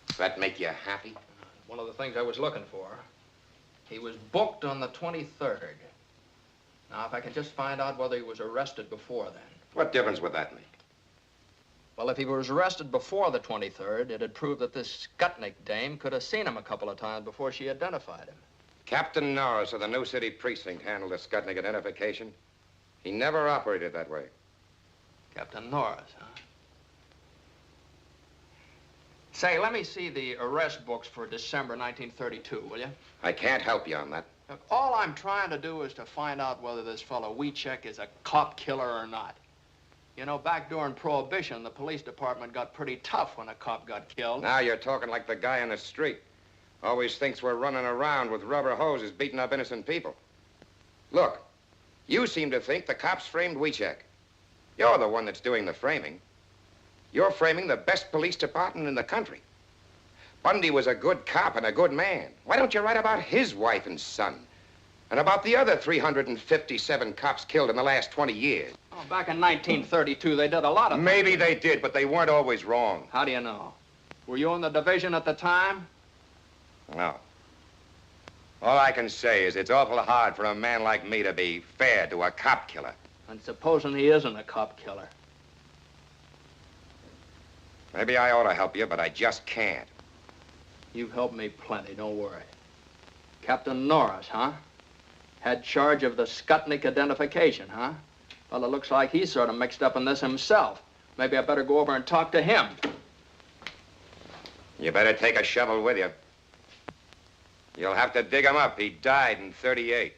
Does that make you happy? One of the things I was looking for. He was booked on the 23rd. Now, if I can just find out whether he was arrested before then. What difference would that make? Well, if he was arrested before the 23rd, it'd prove that this Skutnik dame could have seen him a couple of times before she identified him. Captain Norris of the New City Precinct handled the Skutnik identification. He never operated that way. Captain Norris, huh? Say, let me see the arrest books for December 1932, will you? I can't help you on that. Look, all I'm trying to do is to find out whether this fellow Wiecek is a cop killer or not. You know, back during Prohibition, the police department got pretty tough when a cop got killed. Now you're talking like the guy in the street. Always thinks we're running around with rubber hoses beating up innocent people. Look, you seem to think the cops framed Wiecek. You're the one that's doing the framing. You're framing the best police department in the country. Bundy was a good cop and a good man. Why don't you write about his wife and son? And about the other 357 cops killed in the last 20 years? Oh, back in 1932, they did a lot of things. Maybe they did, but they weren't always wrong. How do you know? Were you in the division at the time? No. All I can say is it's awful hard for a man like me to be fair to a cop killer. And supposing he isn't a cop killer? Maybe I ought to help you, but I just can't. You've helped me plenty, don't worry. Captain Norris, huh? Had charge of the Skutnik identification, huh? Well, it looks like he's sort of mixed up in this himself. Maybe I better go over and talk to him. You better take a shovel with you. You'll have to dig him up. He died in 38.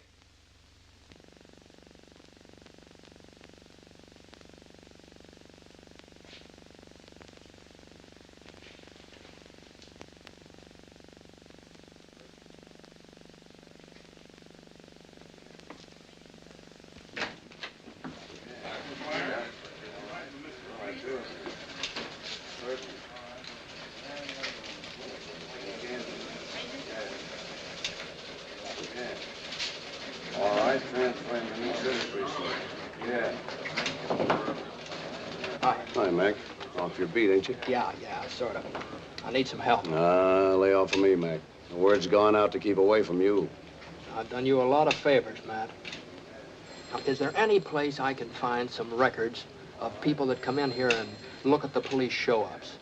All right, transfer him to New Jersey. Yeah. Hi, Mac. Off your beat, ain't you? Yeah, sort of. I need some help. Lay off of me, Mac. The word's gone out to keep away from you. I've done you a lot of favors, Matt. Now, is there any place I can find some records of people that come in here and look at the police show-ups?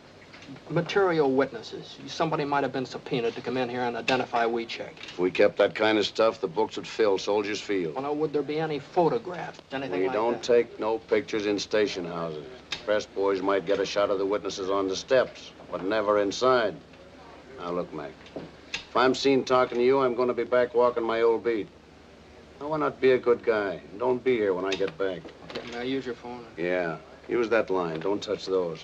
Material witnesses. Somebody might have been subpoenaed to come in here and identify Weechek. If we kept that kind of stuff, the books would fill Soldiers Field. Well, now, would there be any photographs, anything We like don't that? take no pictures in station houses. Press boys might get a shot of the witnesses on the steps, but never inside. Now, look, Mac. If I'm seen talking to you, I'm going to be back walking my old beat. Now, why not be a good guy? Don't be here when I get back. Okay, may I use your phone? Yeah, use that line. Don't touch those.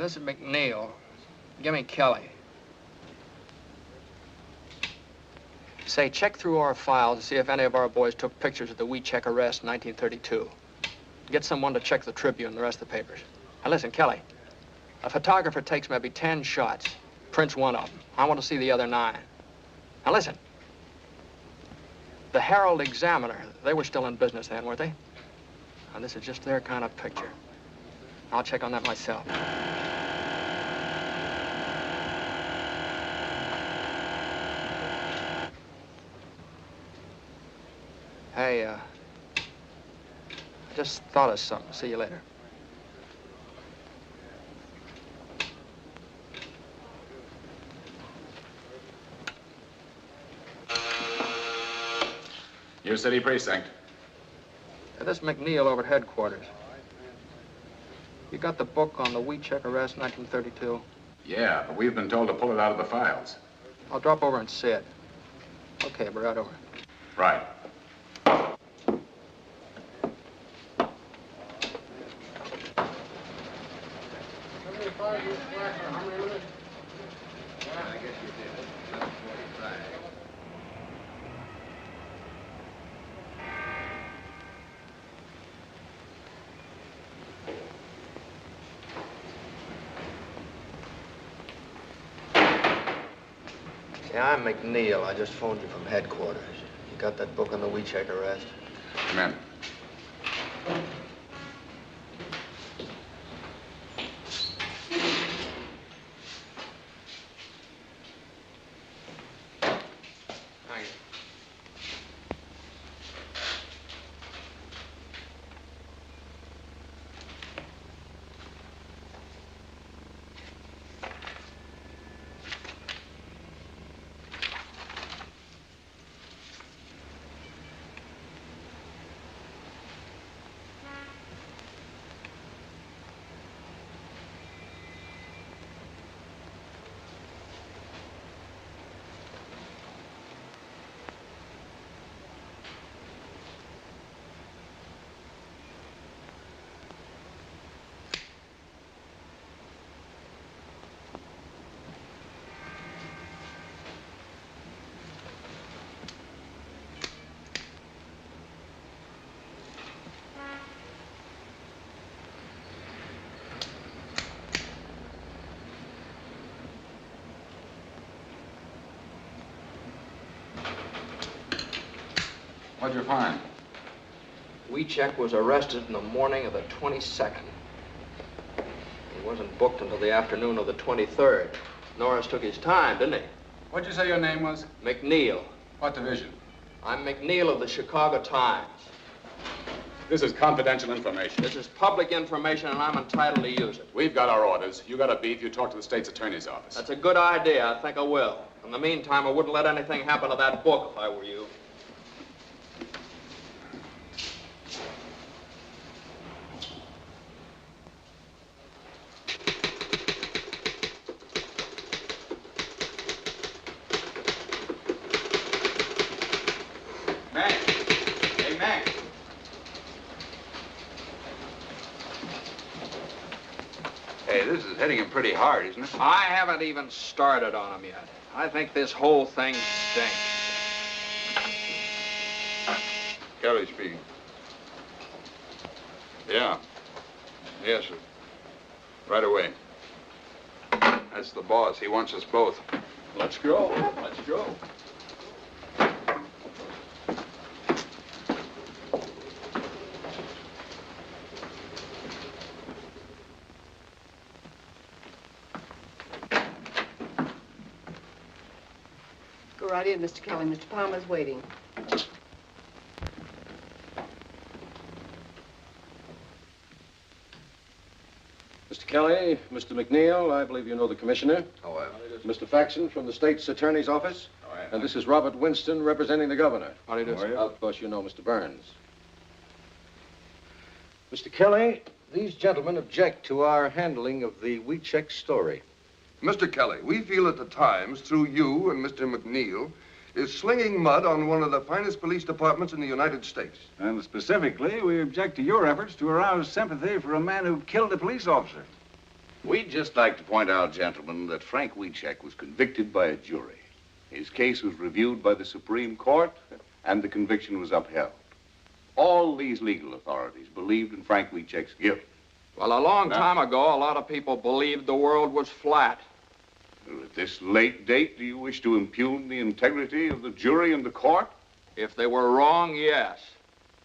This is McNeil. Give me Kelly. Say, check through our files to see if any of our boys took pictures of the Weechek arrest in 1932. Get someone to check the Tribune and the rest of the papers. Now listen, Kelly, a photographer takes maybe 10 shots, prints one of them. I want to see the other 9. Now listen, the Herald Examiner, they were still in business then, weren't they? Now this is just their kind of picture. I'll check on that myself. Hey, I just thought of something. See you later. New City Precinct. This is McNeil over at headquarters. You got the book on the Weechek arrest, 1932? Yeah, but we've been told to pull it out of the files. I'll drop over and see it. Okay, we're right over. Right. Yeah, I'm McNeil. I just phoned you from headquarters. You got that book on the Weechek arrest? Come in. What'd you find? Weechek was arrested in the morning of the 22nd. He wasn't booked until the afternoon of the 23rd. Norris took his time, didn't he? What'd you say your name was? McNeil. What division? I'm McNeil of the Chicago Times. This is confidential information. This is public information, and I'm entitled to use it. We've got our orders. You got a beef, you talk to the state's attorney's office. That's a good idea. I think I will. In the meantime, I wouldn't let anything happen to that book if I were you. Mac! Hey, Mac! Hey, this is hitting him pretty hard, isn't it? I haven't even started on him yet. I think this whole thing stinks. Kelly speaking. Yeah. Yes, sir. Right away. That's the boss. He wants us both. Let's go. Let's go. Go right in, Mr. Kelly. Mr. Palmer's waiting. Mr. Kelly, Mr. McNeil, I believe you know the commissioner. Oh, I... Mr. Faxon from the state's attorney's office. And this is Robert Winston representing the governor. How do you do, sir? Of course, you know Mr. Burns. Mr. Kelly, these gentlemen object to our handling of the WeCheck story. Mr. Kelly, we feel that the Times, through you and Mr. McNeil, is slinging mud on one of the finest police departments in the United States. And specifically, we object to your efforts to arouse sympathy for a man who killed a police officer. We'd just like to point out, gentlemen, that Frank Wiechek was convicted by a jury. His case was reviewed by the Supreme Court, and the conviction was upheld. All these legal authorities believed in Frank Wiechek's guilt. Well, a long time ago, a lot of people believed the world was flat. At this late date, do you wish to impugn the integrity of the jury and the court? If they were wrong, yes.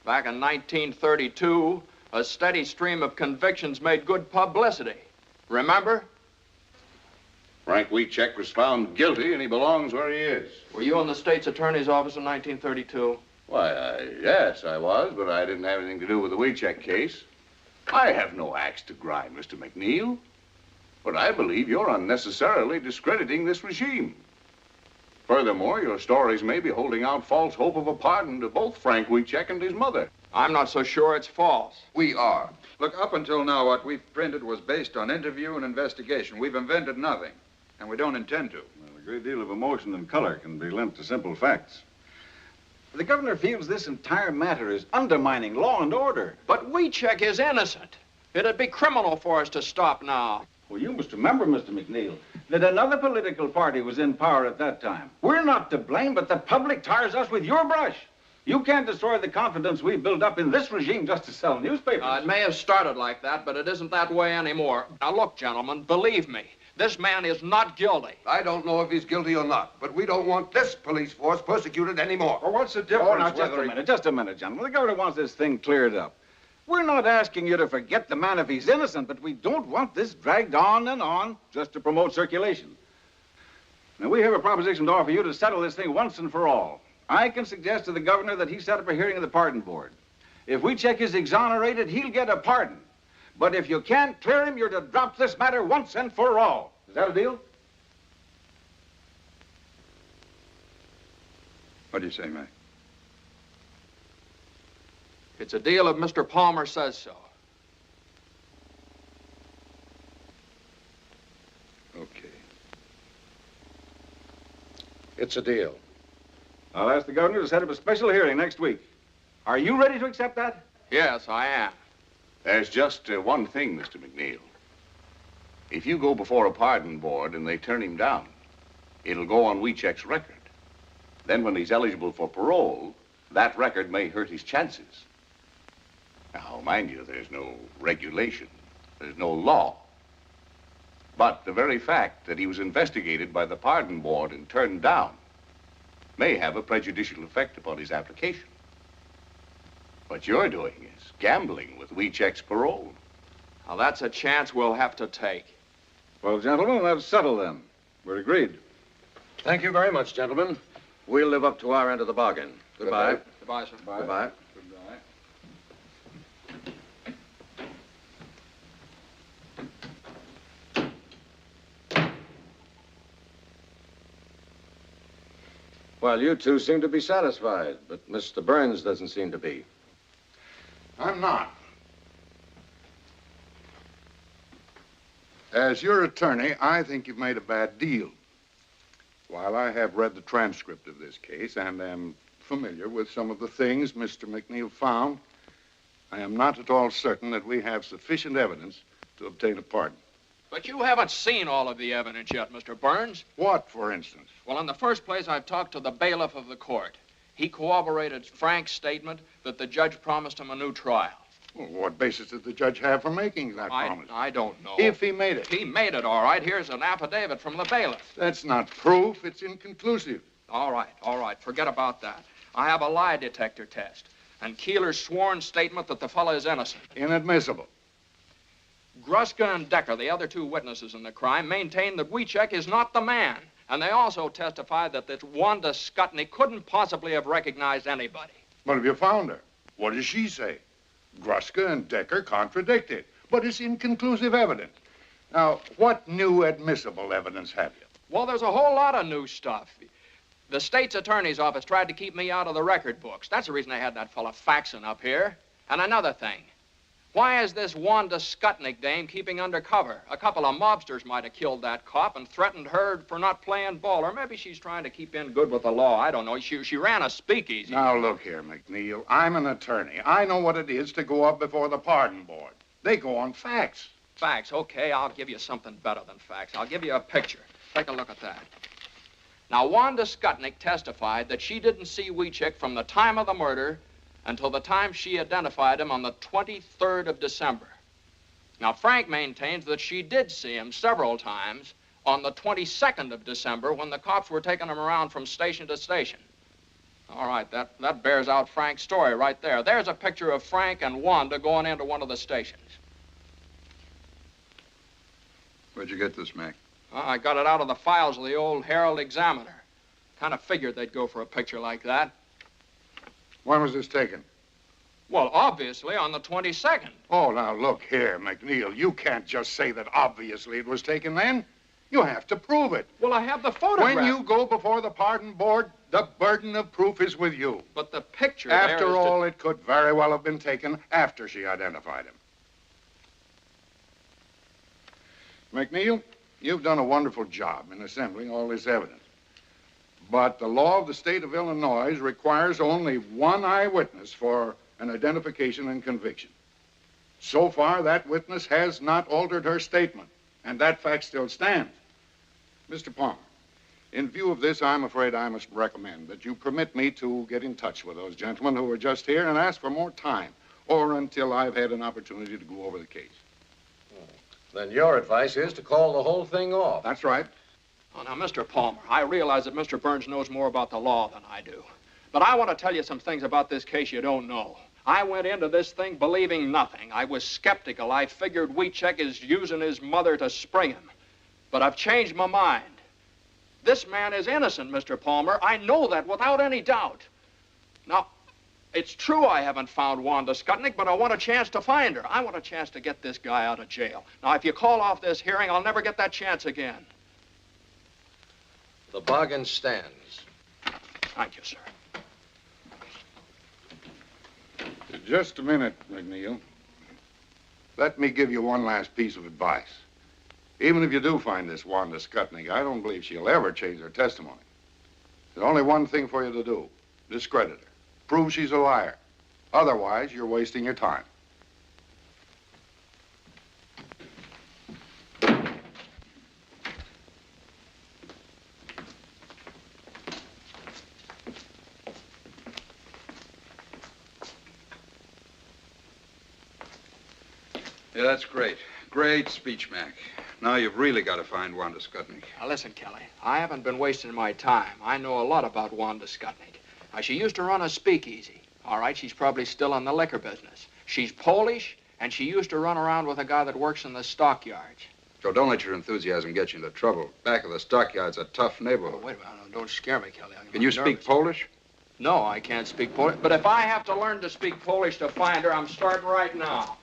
Back in 1932, a steady stream of convictions made good publicity. Remember? Frank Wiechek was found guilty, and he belongs where he is. Were you in the state's attorney's office in 1932? Why, yes, I was, but I didn't have anything to do with the Wiechek case. I have no axe to grind, Mr. McNeil. But I believe you're unnecessarily discrediting this regime. Furthermore, your stories may be holding out false hope of a pardon to both Frank Wiechek and his mother. I'm not so sure it's false. We are. Look, up until now, what we've printed was based on interview and investigation. We've invented nothing, and we don't intend to. Well, a great deal of emotion and color can be lent to simple facts. The governor feels this entire matter is undermining law and order. But Wiechek is innocent. It'd be criminal for us to stop now. Well, you must remember, Mr. McNeil, that another political party was in power at that time. We're not to blame, but the public tires us with your brush. You can't destroy the confidence we build up in this regime just to sell newspapers. It may have started like that, but it isn't that way anymore. Now, look, gentlemen, believe me, this man is not guilty. I don't know if he's guilty or not, but we don't want this police force persecuted anymore. Well, what's the difference? Now, just a minute, gentlemen. The governor wants this thing cleared up. We're not asking you to forget the man if he's innocent, but we don't want this dragged on and on just to promote circulation. Now, we have a proposition to offer you to settle this thing once and for all. I can suggest to the governor that he set up a hearing of the pardon board. If Wiechek is exonerated, he'll get a pardon. But if you can't clear him, you're to drop this matter once and for all. Is that a deal? What do you say, Mac? It's a deal if Mr. Palmer says so. Okay. It's a deal. I'll ask the governor to set up a special hearing next week. Are you ready to accept that? Yes, I am. There's just one thing, Mr. McNeil. If you go before a pardon board and they turn him down, it'll go on Wiechek's record. Then when he's eligible for parole, that record may hurt his chances. Now, mind you, there's no regulation. There's no law. But the very fact that he was investigated by the pardon board and turned down may have a prejudicial effect upon his application. What you're doing is gambling with Wiechek's parole. Now, that's a chance we'll have to take. Well, gentlemen, let's settle then. We're agreed. Thank you very much, gentlemen. We'll live up to our end of the bargain. Goodbye. Goodbye, sir. Goodbye. Well, you two seem to be satisfied, but Mr. Burns doesn't seem to be. I'm not. As your attorney, I think you've made a bad deal. While I have read the transcript of this case and am familiar with some of the things Mr. McNeil found, I am not at all certain that we have sufficient evidence to obtain a pardon. But you haven't seen all of the evidence yet, Mr. Burns. What, for instance? Well, in the first place, I've talked to the bailiff of the court. He corroborated Frank's statement that the judge promised him a new trial. Well, what basis did the judge have for making that promise? I don't know. If he made it. He made it, all right. Here's an affidavit from the bailiff. That's not proof. It's inconclusive. All right. Forget about that. I have a lie detector test. And Keeler's sworn statement that the fellow is innocent. Inadmissible. Gruska and Decker, the other two witnesses in the crime, maintain that Wiecek is not the man. And they also testified that this Wanda Skutnik couldn't possibly have recognized anybody. But have you found her? What does she say? Gruska and Decker contradict it, but it's inconclusive evidence. Now, what new admissible evidence have you? Well, there's a whole lot of new stuff. The state's attorney's office tried to keep me out of the record books. That's the reason I had that fella faxing up here. And another thing. Why is this Wanda Skutnik dame keeping undercover? A couple of mobsters might have killed that cop and threatened her for not playing ball. Or maybe she's trying to keep in good with the law. I don't know. She ran a speakeasy. Now, look here, McNeil. I'm an attorney. I know what it is to go up before the pardon board. They go on facts. Facts? Okay, I'll give you something better than facts. I'll give you a picture. Take a look at that. Now, Wanda Skutnik testified that she didn't see Wiecek from the time of the murder until the time she identified him on the 23rd of December. Now, Frank maintains that she did see him several times on the 22nd of December when the cops were taking him around from station to station. All right, that bears out Frank's story right there. There's a picture of Frank and Wanda going into one of the stations. Where'd you get this, Mac? I got it out of the files of the old Herald Examiner. Kind of figured they'd go for a picture like that. When was this taken? Well, obviously on the 22nd. Oh, now look here, McNeil. You can't just say that obviously it was taken then. You have to prove it. Well, I have the photograph. When you go before the pardon board, the burden of proof is with you. But the picture After all, it could very well have been taken after she identified him. McNeil, you've done a wonderful job in assembling all this evidence. But the law of the state of Illinois requires only one eyewitness for an identification and conviction. So far, that witness has not altered her statement, and that fact still stands. Mr. Palmer, in view of this, I'm afraid I must recommend that you permit me to get in touch with those gentlemen who were just here and ask for more time, or until I've had an opportunity to go over the case. Then your advice is to call the whole thing off. That's right. Oh, now, Mr. Palmer, I realize that Mr. Burns knows more about the law than I do. But I want to tell you some things about this case you don't know. I went into this thing believing nothing. I was skeptical. I figured Wiecek is using his mother to spring him. But I've changed my mind. This man is innocent, Mr. Palmer. I know that without any doubt. Now, it's true I haven't found Wanda Skutnik, but I want a chance to find her. I want a chance to get this guy out of jail. Now, if you call off this hearing, I'll never get that chance again. The bargain stands. Thank you, sir. Just a minute, McNeil. Let me give you one last piece of advice. Even if you do find this Wanda Skutnik, I don't believe she'll ever change her testimony. There's only one thing for you to do. Discredit her. Prove she's a liar. Otherwise, you're wasting your time. Yeah, that's great. Great speech, Mac. Now you've really got to find Wanda Skutnik. Now, listen, Kelly. I haven't been wasting my time. I know a lot about Wanda Skutnik. Now, she used to run a speakeasy. All right, she's probably still in the liquor business. She's Polish, and she used to run around with a guy that works in the stockyards. So don't let your enthusiasm get you into trouble. Back of the stockyard's a tough neighborhood. Oh, wait a minute. Don't scare me, Kelly. Can you speak Polish? No, I can't speak Polish. But if I have to learn to speak Polish to find her, I'm starting right now.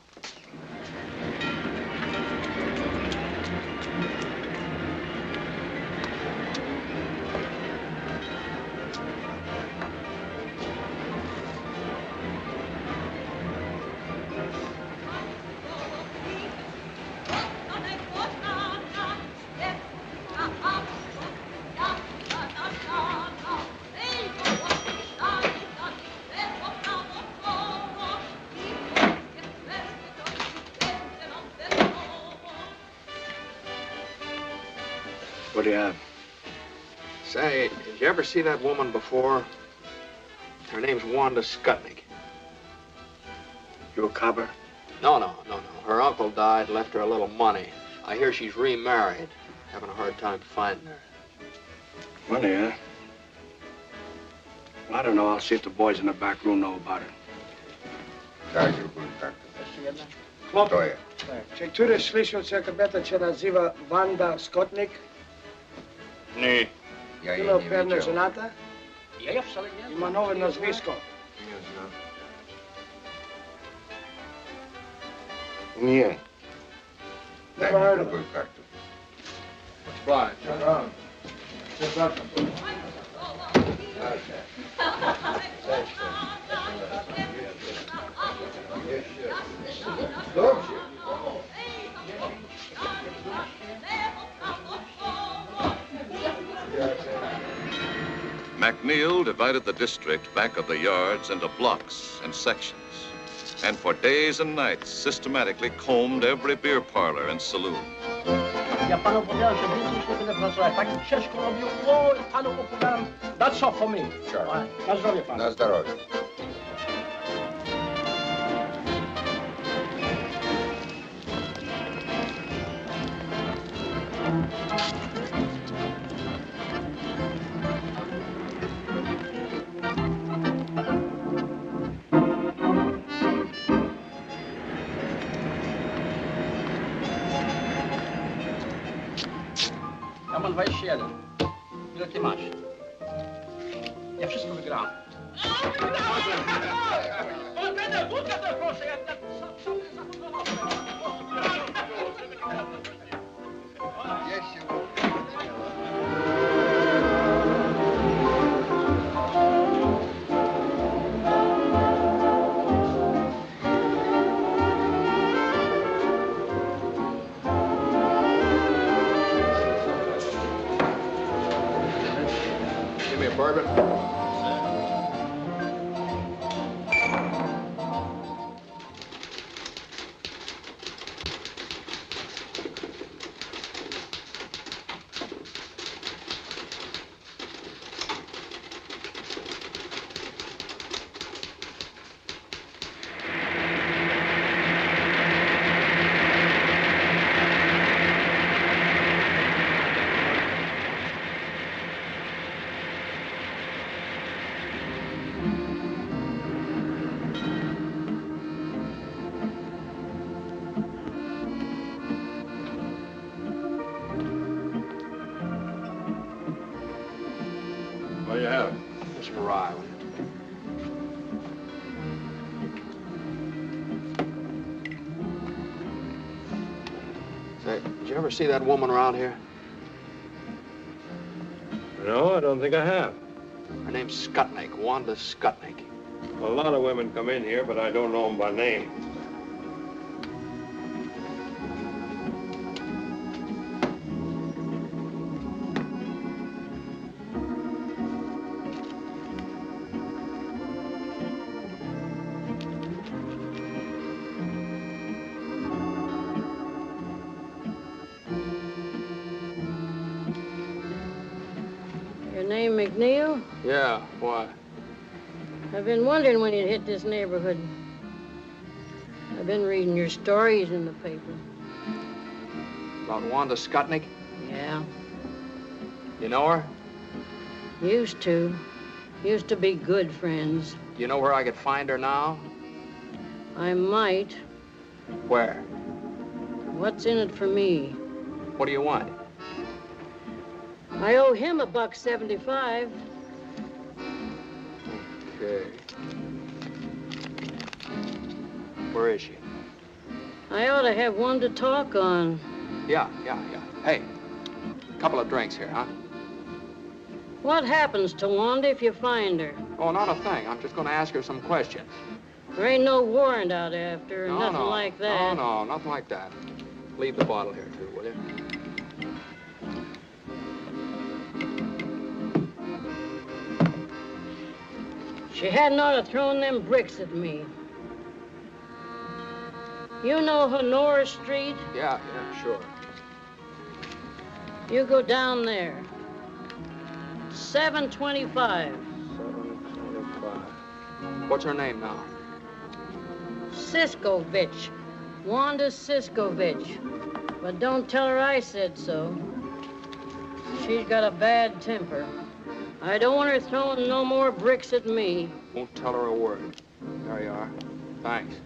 What do you have? Say, did you ever see that woman before? Her name's Wanda Skutnik. You a copper? No. Her uncle died, left her a little money. I hear she's remarried. Having a hard time finding her. Money, huh? Well, I don't know. I'll see if the boys in the back room know about it. Кто je? Če čuješ slišal, če kabeta če naziva Wanda Skutnik? Ne. Bila pevna ženata? Ima novo nazvisko. Nie. Never heard of it. Right. McNeil divided the district back of the yards into blocks and sections, and for days and nights systematically combed every beer parlor and saloon. Ja panu powiedziałem, że więcej już nie będę pracować. Tak ciężko robił. O, panu opowiadam. That's all for me. Sure. Na zdrowie panu. Na zdrowie. Ja mam 21. Ile ty masz? Ja wszystko wygrałem. Wódka to proszę, ja tak sobie Give me a bourbon. What do you have? Just arrived. Say, did you ever see that woman around here? No, I don't think I have. Her name's Skutnik, Wanda Skutnik. A lot of women come in here, but I don't know them by name. Your name McNeil? Yeah, why? I've been wondering when you'd hit this neighborhood. I've been reading your stories in the paper. About Wanda Skutnik? Yeah. You know her? Used to. Used to be good friends. Do you know where I could find her now? I might. Where? What's in it for me? What do you want? I owe him $1.75. Okay. Where is she? I ought to have one to talk on. Yeah. Hey, couple of drinks here, huh? What happens to Wanda if you find her? Oh, not a thing. I'm just going to ask her some questions. There ain't no warrant out after her, nothing like that. No, nothing like that. Leave the bottle here, too, will you? She hadn't ought to thrown them bricks at me. You know Honora Street? Yeah, sure. You go down there. 725. 725. What's her name now? Siskovich. Wanda Siskovich. But don't tell her I said so. She's got a bad temper. I don't want her throwing no more bricks at me. Won't tell her a word. There you are. Thanks.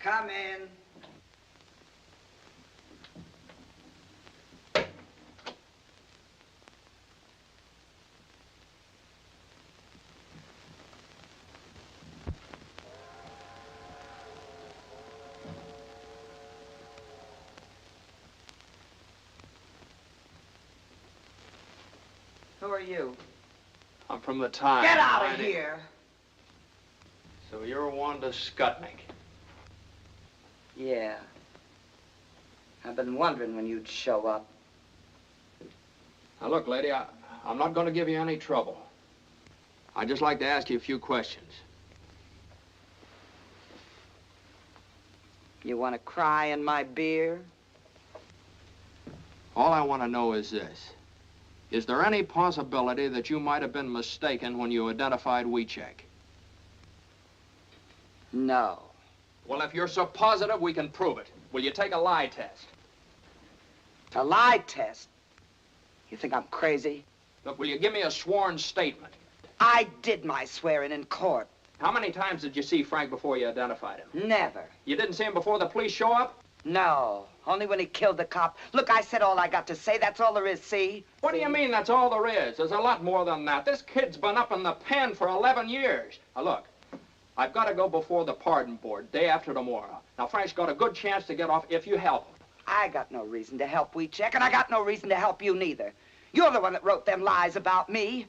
Come in. Who are you? I'm from the Times. Get out of here! So you're Wanda Skutnik. Yeah. I've been wondering when you'd show up. Now, look, lady, I'm not going to give you any trouble. I'd just like to ask you a few questions. You want to cry in my beer? All I want to know is this. Is there any possibility that you might have been mistaken when you identified Wiechek? No. Well, if you're so positive, we can prove it. Will you take a lie test? A lie test? You think I'm crazy? Look, will you give me a sworn statement? I did my swearing in court. How many times did you see Frank before you identified him? Never. You didn't see him before the police show up? No, only when he killed the cop. Look, I said all I got to say. That's all there is, see? What do you mean that's all there is? There's a lot more than that. This kid's been up in the pen for 11 years. Now, look, I've got to go before the pardon board day after tomorrow. Now, Frank's got a good chance to get off if you help him. I got no reason to help Wiechek, and I got no reason to help you neither. You're the one that wrote them lies about me.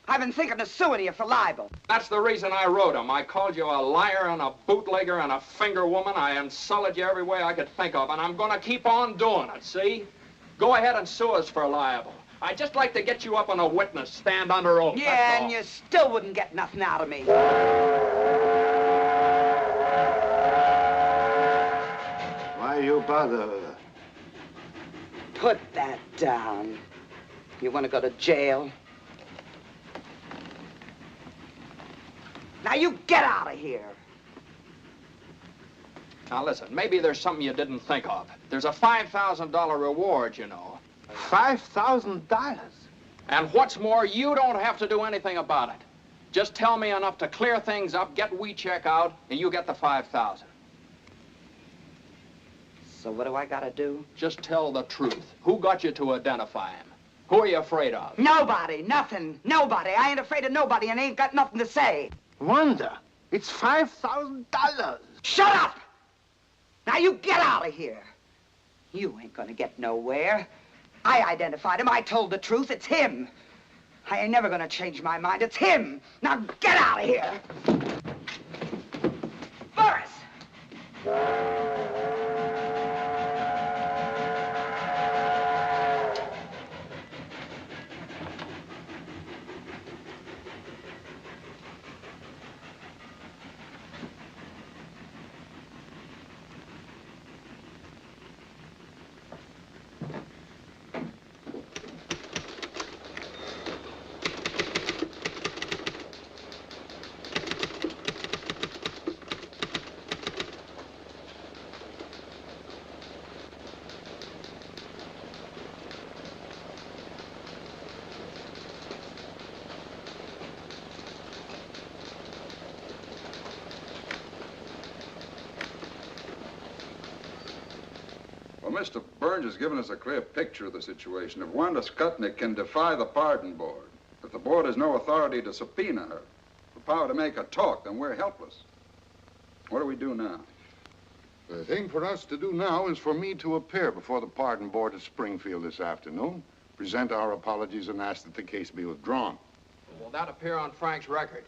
I've been thinking of suing you for libel. That's the reason I wrote them. I called you a liar and a bootlegger and a finger woman. I insulted you every way I could think of, and I'm going to keep on doing it, see? Go ahead and sue us for libel. I'd just like to get you up on a witness stand under oath. Yeah, and you still wouldn't get nothing out of me. Why you bother her? Put that down. You want to go to jail? Now you get out of here. Now listen, maybe there's something you didn't think of. There's a $5,000 reward, you know. $5,000? And what's more, you don't have to do anything about it. Just tell me enough to clear things up, get Wiechek out, and you get the $5,000. So what do I gotta do? Just tell the truth. Who got you to identify him? Who are you afraid of? Nobody, nothing, nobody. I ain't afraid of nobody and ain't got nothing to say. Wanda, it's $5,000. Shut up! Now you get out of here. You ain't gonna get nowhere. I identified him. I told the truth. It's him. I ain't never gonna change my mind. It's him. Now get out of here. Boris! Well, Mr. Burns has given us a clear picture of the situation. If Wanda Skutnik can defy the pardon board, if the board has no authority to subpoena her, the power to make her talk, then we're helpless. What do we do now? The thing for us to do now is for me to appear before the pardon board at Springfield this afternoon, present our apologies, and ask that the case be withdrawn. Will that appear on Frank's record?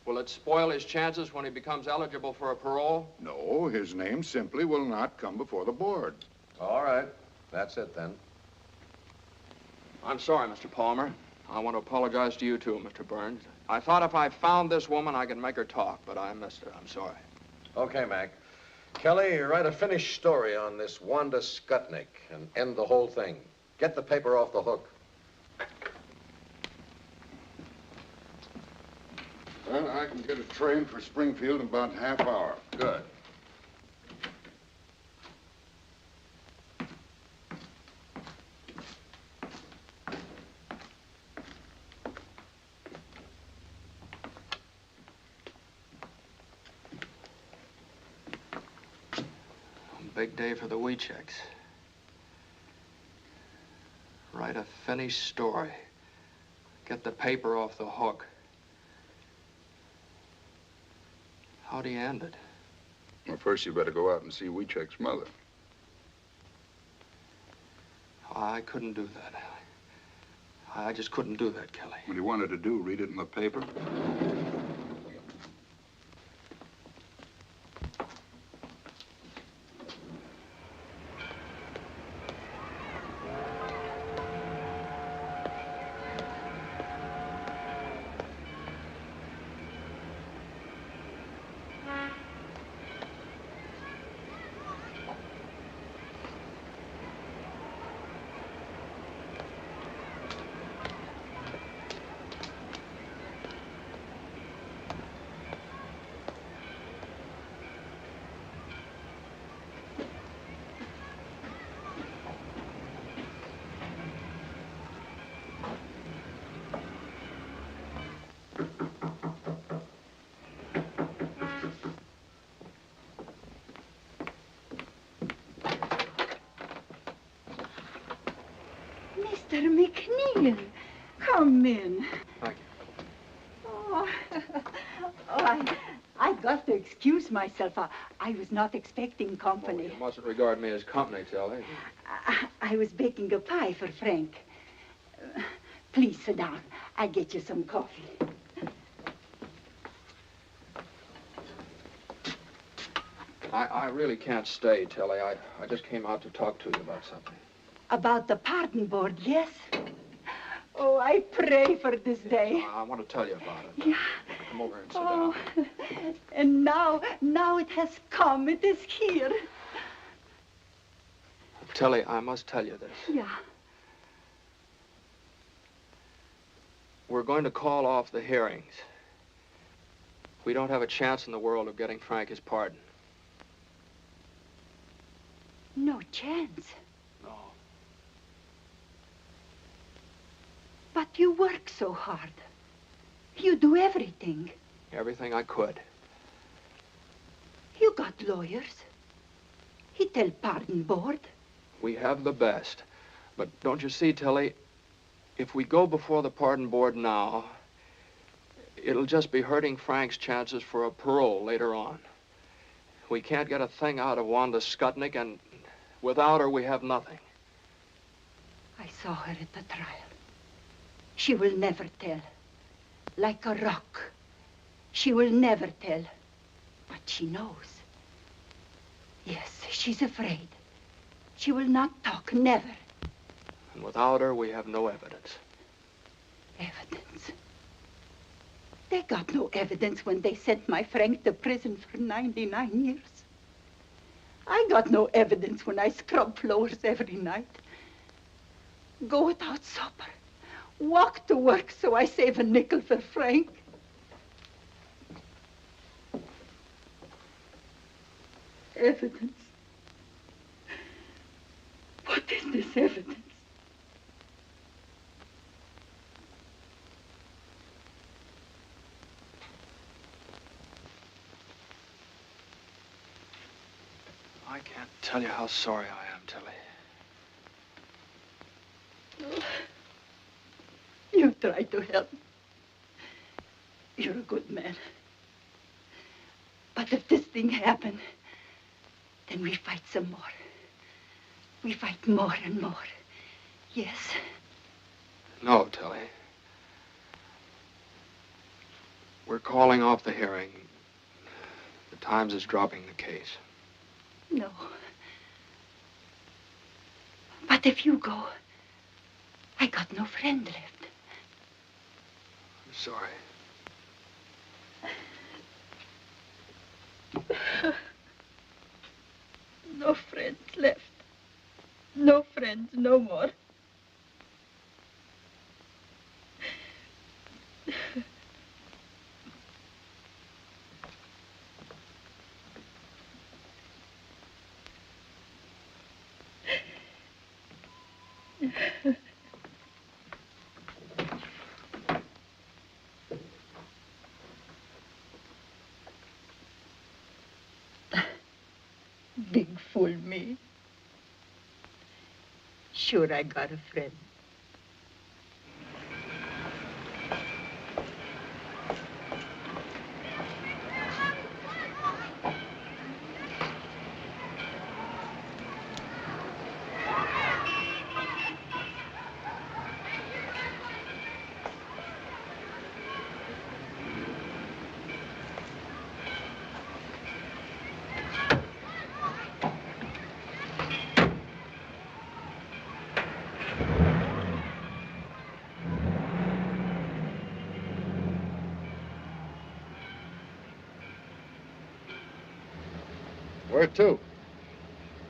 Will it spoil his chances when he becomes eligible for a parole? No, his name simply will not come before the board. All right. That's it, then. I'm sorry, Mr. Palmer. I want to apologize to you, too, Mr. Burns. I thought if I found this woman, I could make her talk, but I missed her. I'm sorry. Okay, Mac. Kelly, write a finished story on this Wanda Skutnik and end the whole thing. Get the paper off the hook. Well, I can get a train for Springfield in about half hour. Good. Big day for the Weechecks. Write a finished story. Get the paper off the hook. How do you end it? Well, first you better go out and see Weechek's mother. I couldn't do that. I just couldn't do that, Kelly. What he wanted to do, read it in the paper? Mr. McNeil, come in. Thank you. I got to excuse myself. I was not expecting company. You mustn't regard me as company, Kelly. I was baking a pie for Frank. Please sit down. I'll get you some coffee. I really can't stay, Telly. I just came out to talk to you about something. About the pardon board, yes? Oh, I pray for this day. I want to tell you about it. Yeah. Come over and sit down. And now it has come. It is here. Telly, I must tell you this. Yeah. We're going to call off the hearings. We don't have a chance in the world of getting Frank his pardon. No chance. No. But you work so hard. You do everything. Everything I could. You got lawyers. He tell pardon board. We have the best. But don't you see, Tilly, if we go before the pardon board now, it'll just be hurting Frank's chances for a parole later on. We can't get a thing out of Wanda Skutnik, and without her, we have nothing. I saw her at the trial. She will never tell. Like a rock. She will never tell. But she knows. Yes, she's afraid. She will not talk, never. And without her, we have no evidence. Evidence? They got no evidence when they sent my Frank to prison for 99 years. I got no evidence when I scrub floors every night. Go without supper. Walk to work so I save a nickel for Frank. Evidence? What is this evidence? I can't tell you how sorry I am, Tilly. You try to help. You're a good man. But if this thing happened, then we fight some more. We fight more and more. Yes. No, Tilly. We're calling off the hearing. The Times is dropping the case. No. But if you go, I got no friend left. I'm sorry. No friends left. No friends no more. Big fool me. Sure, I got a friend. Where to?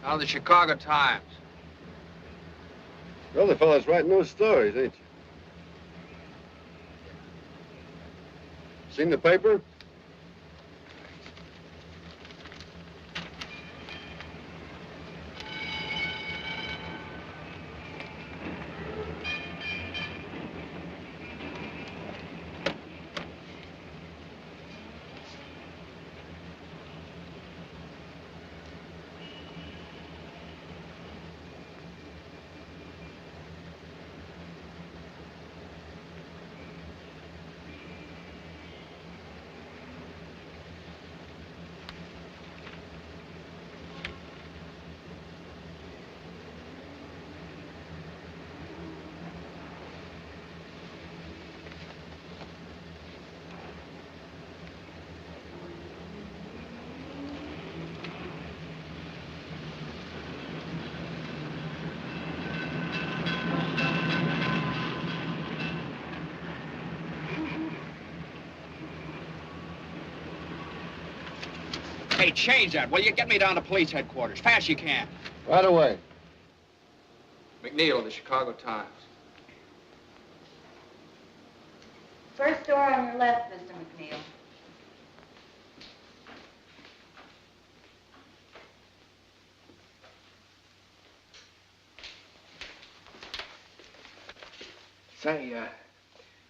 Now, the Chicago Times. You're the fellas writing those stories, ain't you? Seen the paper? Hey, change that, will you? Get me down to police headquarters. Fast you can. Right away. McNeil of the Chicago Times. First door on your left, Mr. McNeil. Say,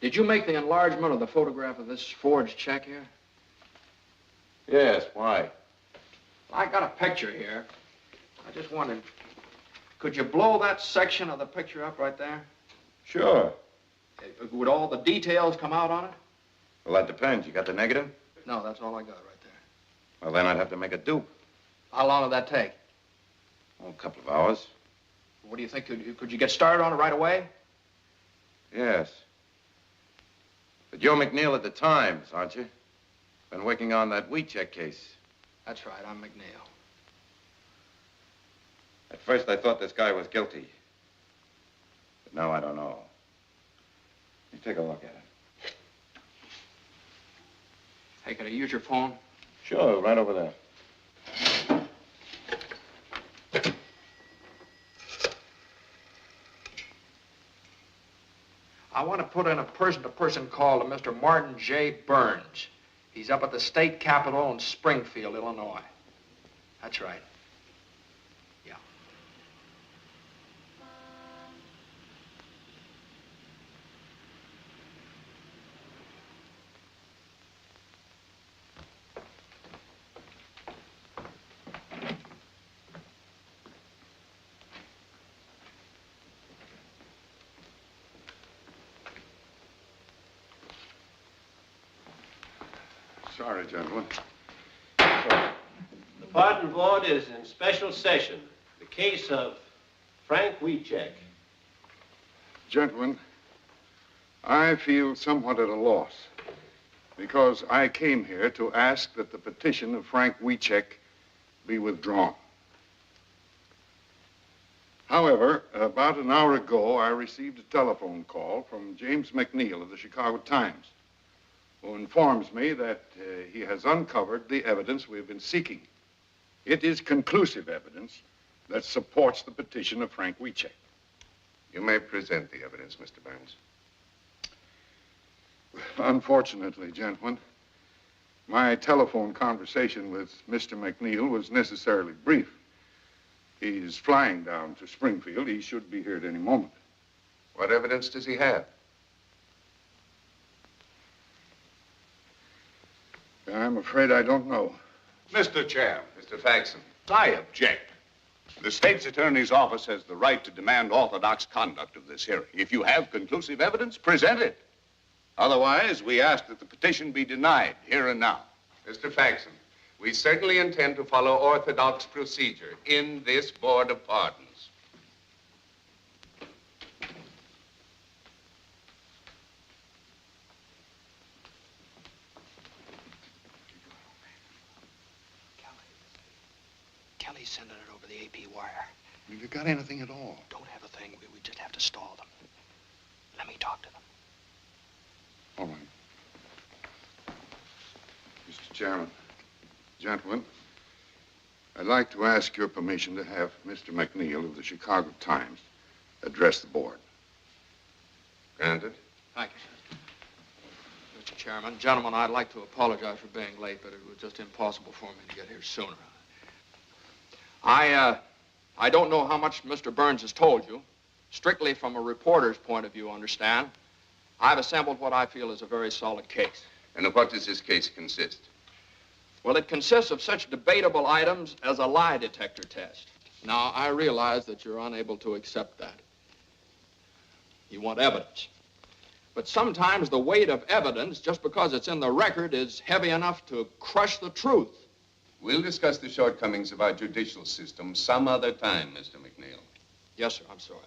did you make the enlargement of the photograph of this forged check here? Yes, why? I got a picture here. I just wondered, could you blow that section of the picture up right there? Sure. Would all the details come out on it? Well, that depends. You got the negative? No, that's all I got right there. Well, then I'd have to make a dupe. How long would that take? Oh, a couple of hours. What do you think? Could you get started on it right away? Yes. But you're McNeil at the Times, aren't you? Been working on that wheat check case. That's right, I'm McNeil. At first, I thought this guy was guilty. But now I don't know. You take a look at it. Hey, can I use your phone? Sure, right over there. I want to put in a person-to-person call to Mr. Martin J. Burns. He's up at the state capitol in Springfield, Illinois. That's right. Yeah. Sorry, gentlemen. The pardon board is in special session. The case of Frank Wieczek. Gentlemen, I feel somewhat at a loss because I came here to ask that the petition of Frank Wieczek be withdrawn. However, about an hour ago, I received a telephone call from James McNeil of the Chicago Times, who informs me that he has uncovered the evidence we've been seeking. It is conclusive evidence that supports the petition of Frank Wieczek. You may present the evidence, Mr. Burns. Unfortunately, gentlemen, my telephone conversation with Mr. McNeil was necessarily brief. He's flying down to Springfield. He should be here at any moment. What evidence does he have? I'm afraid I don't know. Mr. Chair. Mr. Faxon. I object. The state's attorney's office has the right to demand orthodox conduct of this hearing. If you have conclusive evidence, present it. Otherwise, we ask that the petition be denied here and now. Mr. Faxon, we certainly intend to follow orthodox procedure in this Board of Pardons. Kelly's sending it over the AP wire. Have you got anything at all? Don't have a thing. We just have to stall them. Let me talk to them. All right. Mr. Chairman, gentlemen, I'd like to ask your permission to have Mr. McNeil of the Chicago Times address the board. Granted. Thank you, sir. Mr. Chairman, gentlemen, I'd like to apologize for being late, but it was just impossible for me to get here sooner. I don't know how much Mr. Burns has told you. Strictly from a reporter's point of view, understand. I've assembled what I feel is a very solid case. And of what does this case consist? Well, it consists of such debatable items as a lie detector test. Now, I realize that you're unable to accept that. You want evidence. But sometimes the weight of evidence, just because it's in the record, is heavy enough to crush the truth. We'll discuss the shortcomings of our judicial system some other time, Mr. McNeil. Yes, sir, I'm sorry.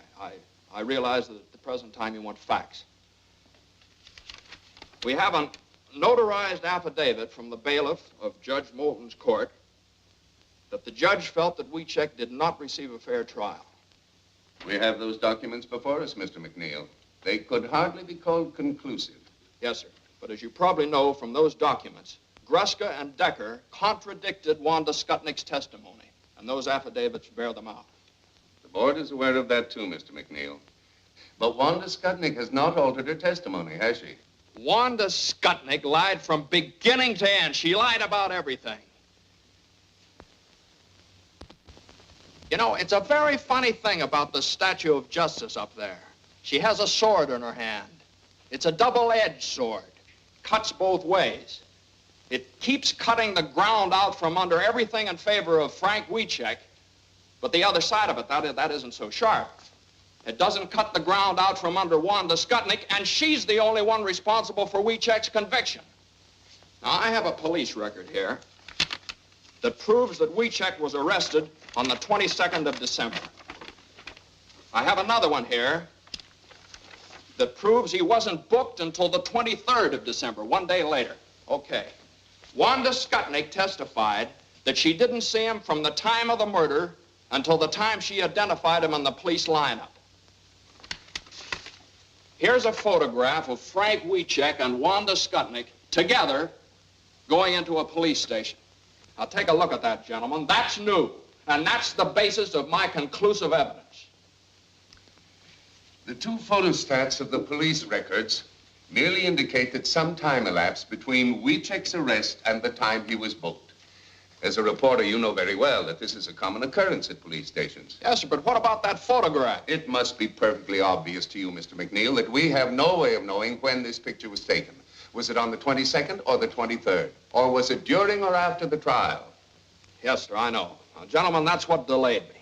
I realize that at the present time you want facts. We have a notarized affidavit from the bailiff of Judge Moulton's court that the judge felt that Wieczek did not receive a fair trial. We have those documents before us, Mr. McNeil. They could hardly be called conclusive. Yes, sir. But as you probably know from those documents, Gruska and Decker contradicted Wanda Skutnik's testimony, and those affidavits bear them out. The board is aware of that, too, Mr. McNeil. But Wanda Skutnik has not altered her testimony, has she? Wanda Skutnik lied from beginning to end. She lied about everything. You know, it's a very funny thing about the Statue of Justice up there. She has a sword in her hand. It's a double-edged sword. Cuts both ways. It keeps cutting the ground out from under everything in favor of Frank Wieczek, But the other side of it, that isn't so sharp. It doesn't cut the ground out from under Wanda Skutnik, and she's the only one responsible for Wiechek's conviction. Now, I have a police record here that proves that Wiechek was arrested on the 22nd of December. I have another one here that proves he wasn't booked until the 23rd of December, 1 day later. Okay. Wanda Skutnik testified that she didn't see him from the time of the murder until the time she identified him in the police lineup. Here's a photograph of Frank Wiechek and Wanda Skutnik together going into a police station. Now, take a look at that, gentlemen. That's new, and that's the basis of my conclusive evidence. The two photostats of the police records merely indicate that some time elapsed between Wiechek's arrest and the time he was booked. As a reporter, you know very well that this is a common occurrence at police stations. Yes, sir, but what about that photograph? It must be perfectly obvious to you, Mr. McNeil, that we have no way of knowing when this picture was taken. Was it on the 22nd or the 23rd? Or was it during or after the trial? Yes, sir, I know. Now, gentlemen, that's what delayed me.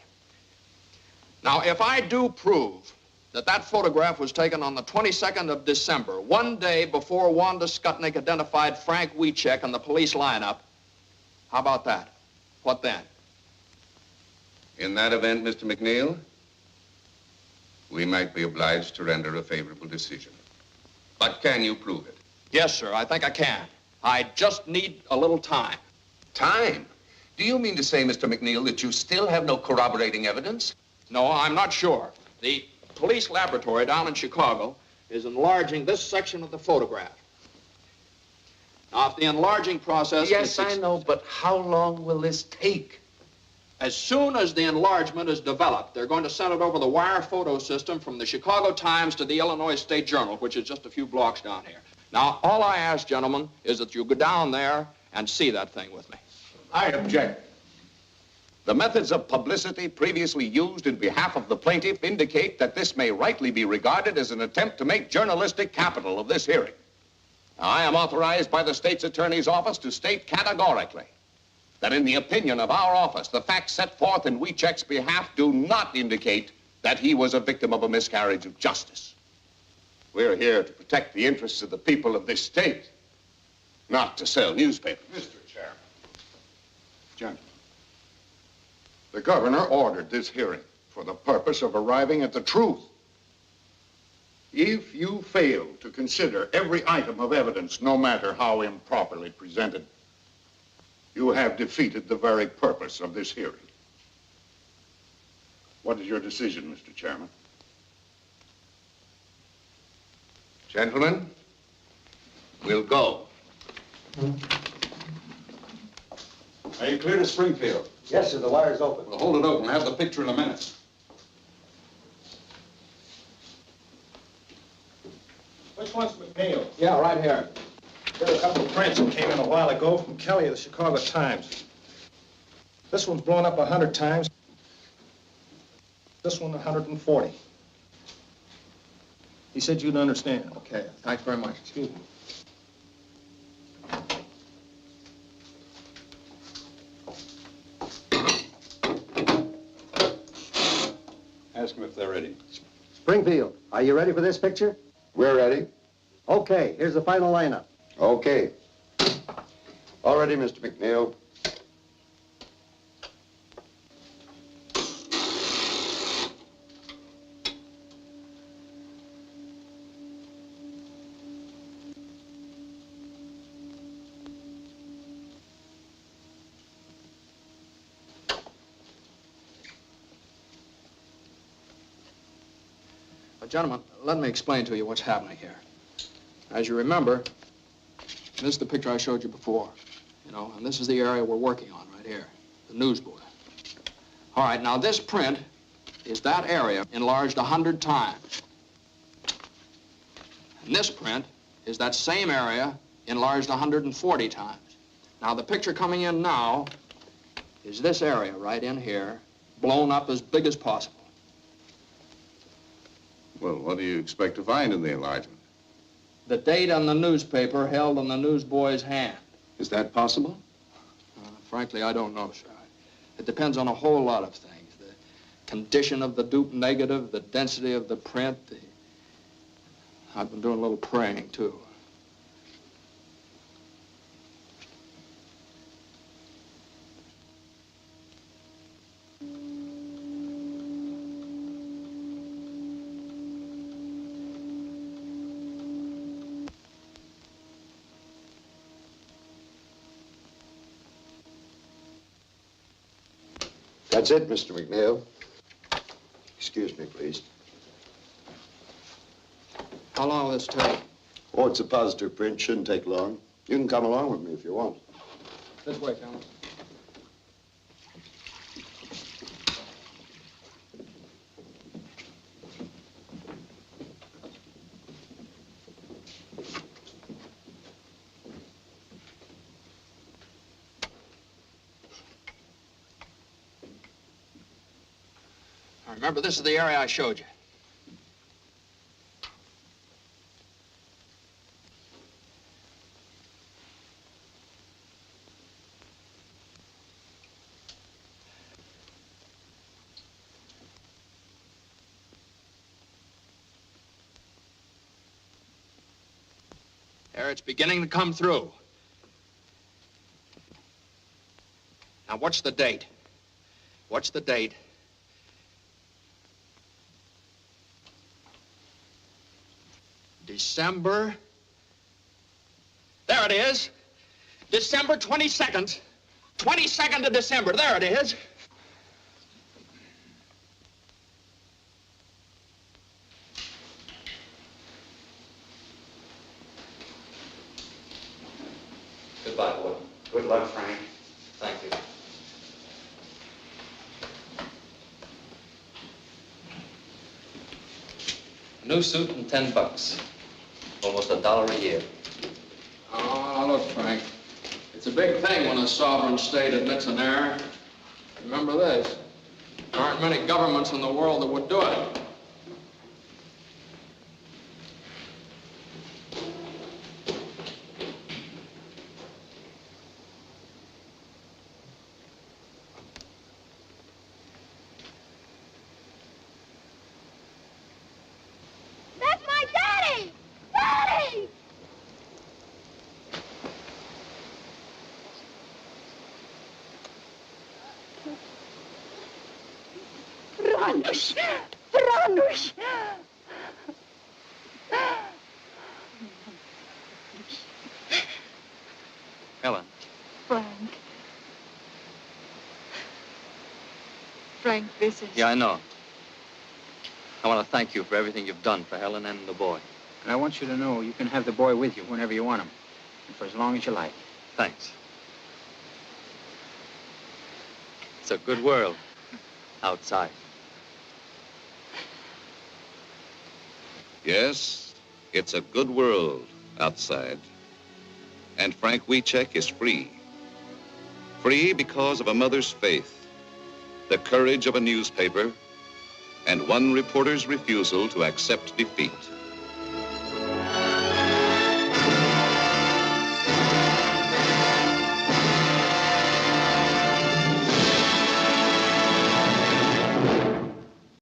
Now, if I do prove that that photograph was taken on the 22nd of December, 1 day before Wanda Skutnik identified Frank Wiechek in the police lineup, how about that? What then? In that event, Mr. McNeil, we might be obliged to render a favorable decision. But can you prove it? Yes, sir, I think I can. I just need a little time. Time? Do you mean to say, Mr. McNeil, that you still have no corroborating evidence? No, I'm not sure. The police laboratory down in Chicago is enlarging this section of the photograph. Now, if the enlarging process... Yes, I know, but how long will this take? As soon as the enlargement is developed, they're going to send it over the wire photo system from the Chicago Times to the Illinois State Journal, which is just a few blocks down here. Now, all I ask, gentlemen, is that you go down there and see that thing with me. I object. The methods of publicity previously used in behalf of the plaintiff indicate that this may rightly be regarded as an attempt to make journalistic capital of this hearing. Now, I am authorized by the state's attorney's office to state categorically that in the opinion of our office, the facts set forth in Wiechek's behalf do not indicate that he was a victim of a miscarriage of justice. We're here to protect the interests of the people of this state, not to sell newspapers. Mr. Chairman. Gentlemen, the governor ordered this hearing for the purpose of arriving at the truth. If you fail to consider every item of evidence, no matter how improperly presented, you have defeated the very purpose of this hearing. What is your decision, Mr. Chairman? Gentlemen, we'll go. Are you clear to Springfield? Yes, sir, the wire's open. We'll hold it open. Have the picture in a minute. Which one's McNeil? Yeah, right here. There are a couple of prints that came in a while ago from Kelly of the Chicago Times. This one's blown up 100 times. This one 140. He said you'd understand. Okay, thanks very much. Excuse me. Ask them if they're ready. Springfield, are you ready for this picture? We're ready. Okay, here's the final lineup. Okay. All ready, Mr. McNeil. Gentlemen, let me explain to you what's happening here. As you remember, this is the picture I showed you before, you know, and this is the area we're working on right here, the newsboy. All right, now this print is that area enlarged 100 times. And this print is that same area enlarged 140 times. Now, the picture coming in now is this area right in here, blown up as big as possible. Well, what do you expect to find in the enlargement? The date on the newspaper held in the newsboy's hand. Is that possible? Frankly, I don't know, sir. It depends on a whole lot of things. condition of the dupe negative, the density of the print. I've been doing a little praying, too. That's it, Mr. McNeil. Excuse me, please. How long will this take? Oh, it's a positive print. Shouldn't take long. You can come along with me if you want. This way, Colonel. Remember, this is the area I showed you. There, it's beginning to come through. Now, what's the date? What's the date? December. There it is. December 22nd. 22nd of December. There it is. Goodbye, boy. Good luck, Frank. Thank you. New suit and $10. Almost $1 a year. Oh, look, Frank. It's a big thing when a sovereign state admits an error. Remember this. There aren't many governments in the world that would do it. That's my daddy! Daddy! Franuś! Franuś! Helen. Frank. Frank, this is... Yeah, I know. I want to thank you for everything you've done for Helen and the boy. And I want you to know you can have the boy with you whenever you want him, and for as long as you like. Thanks. It's a good world outside. Yes, it's a good world outside. And Frank Wieczek is free. Free because of a mother's faith, the courage of a newspaper, and one reporter's refusal to accept defeat.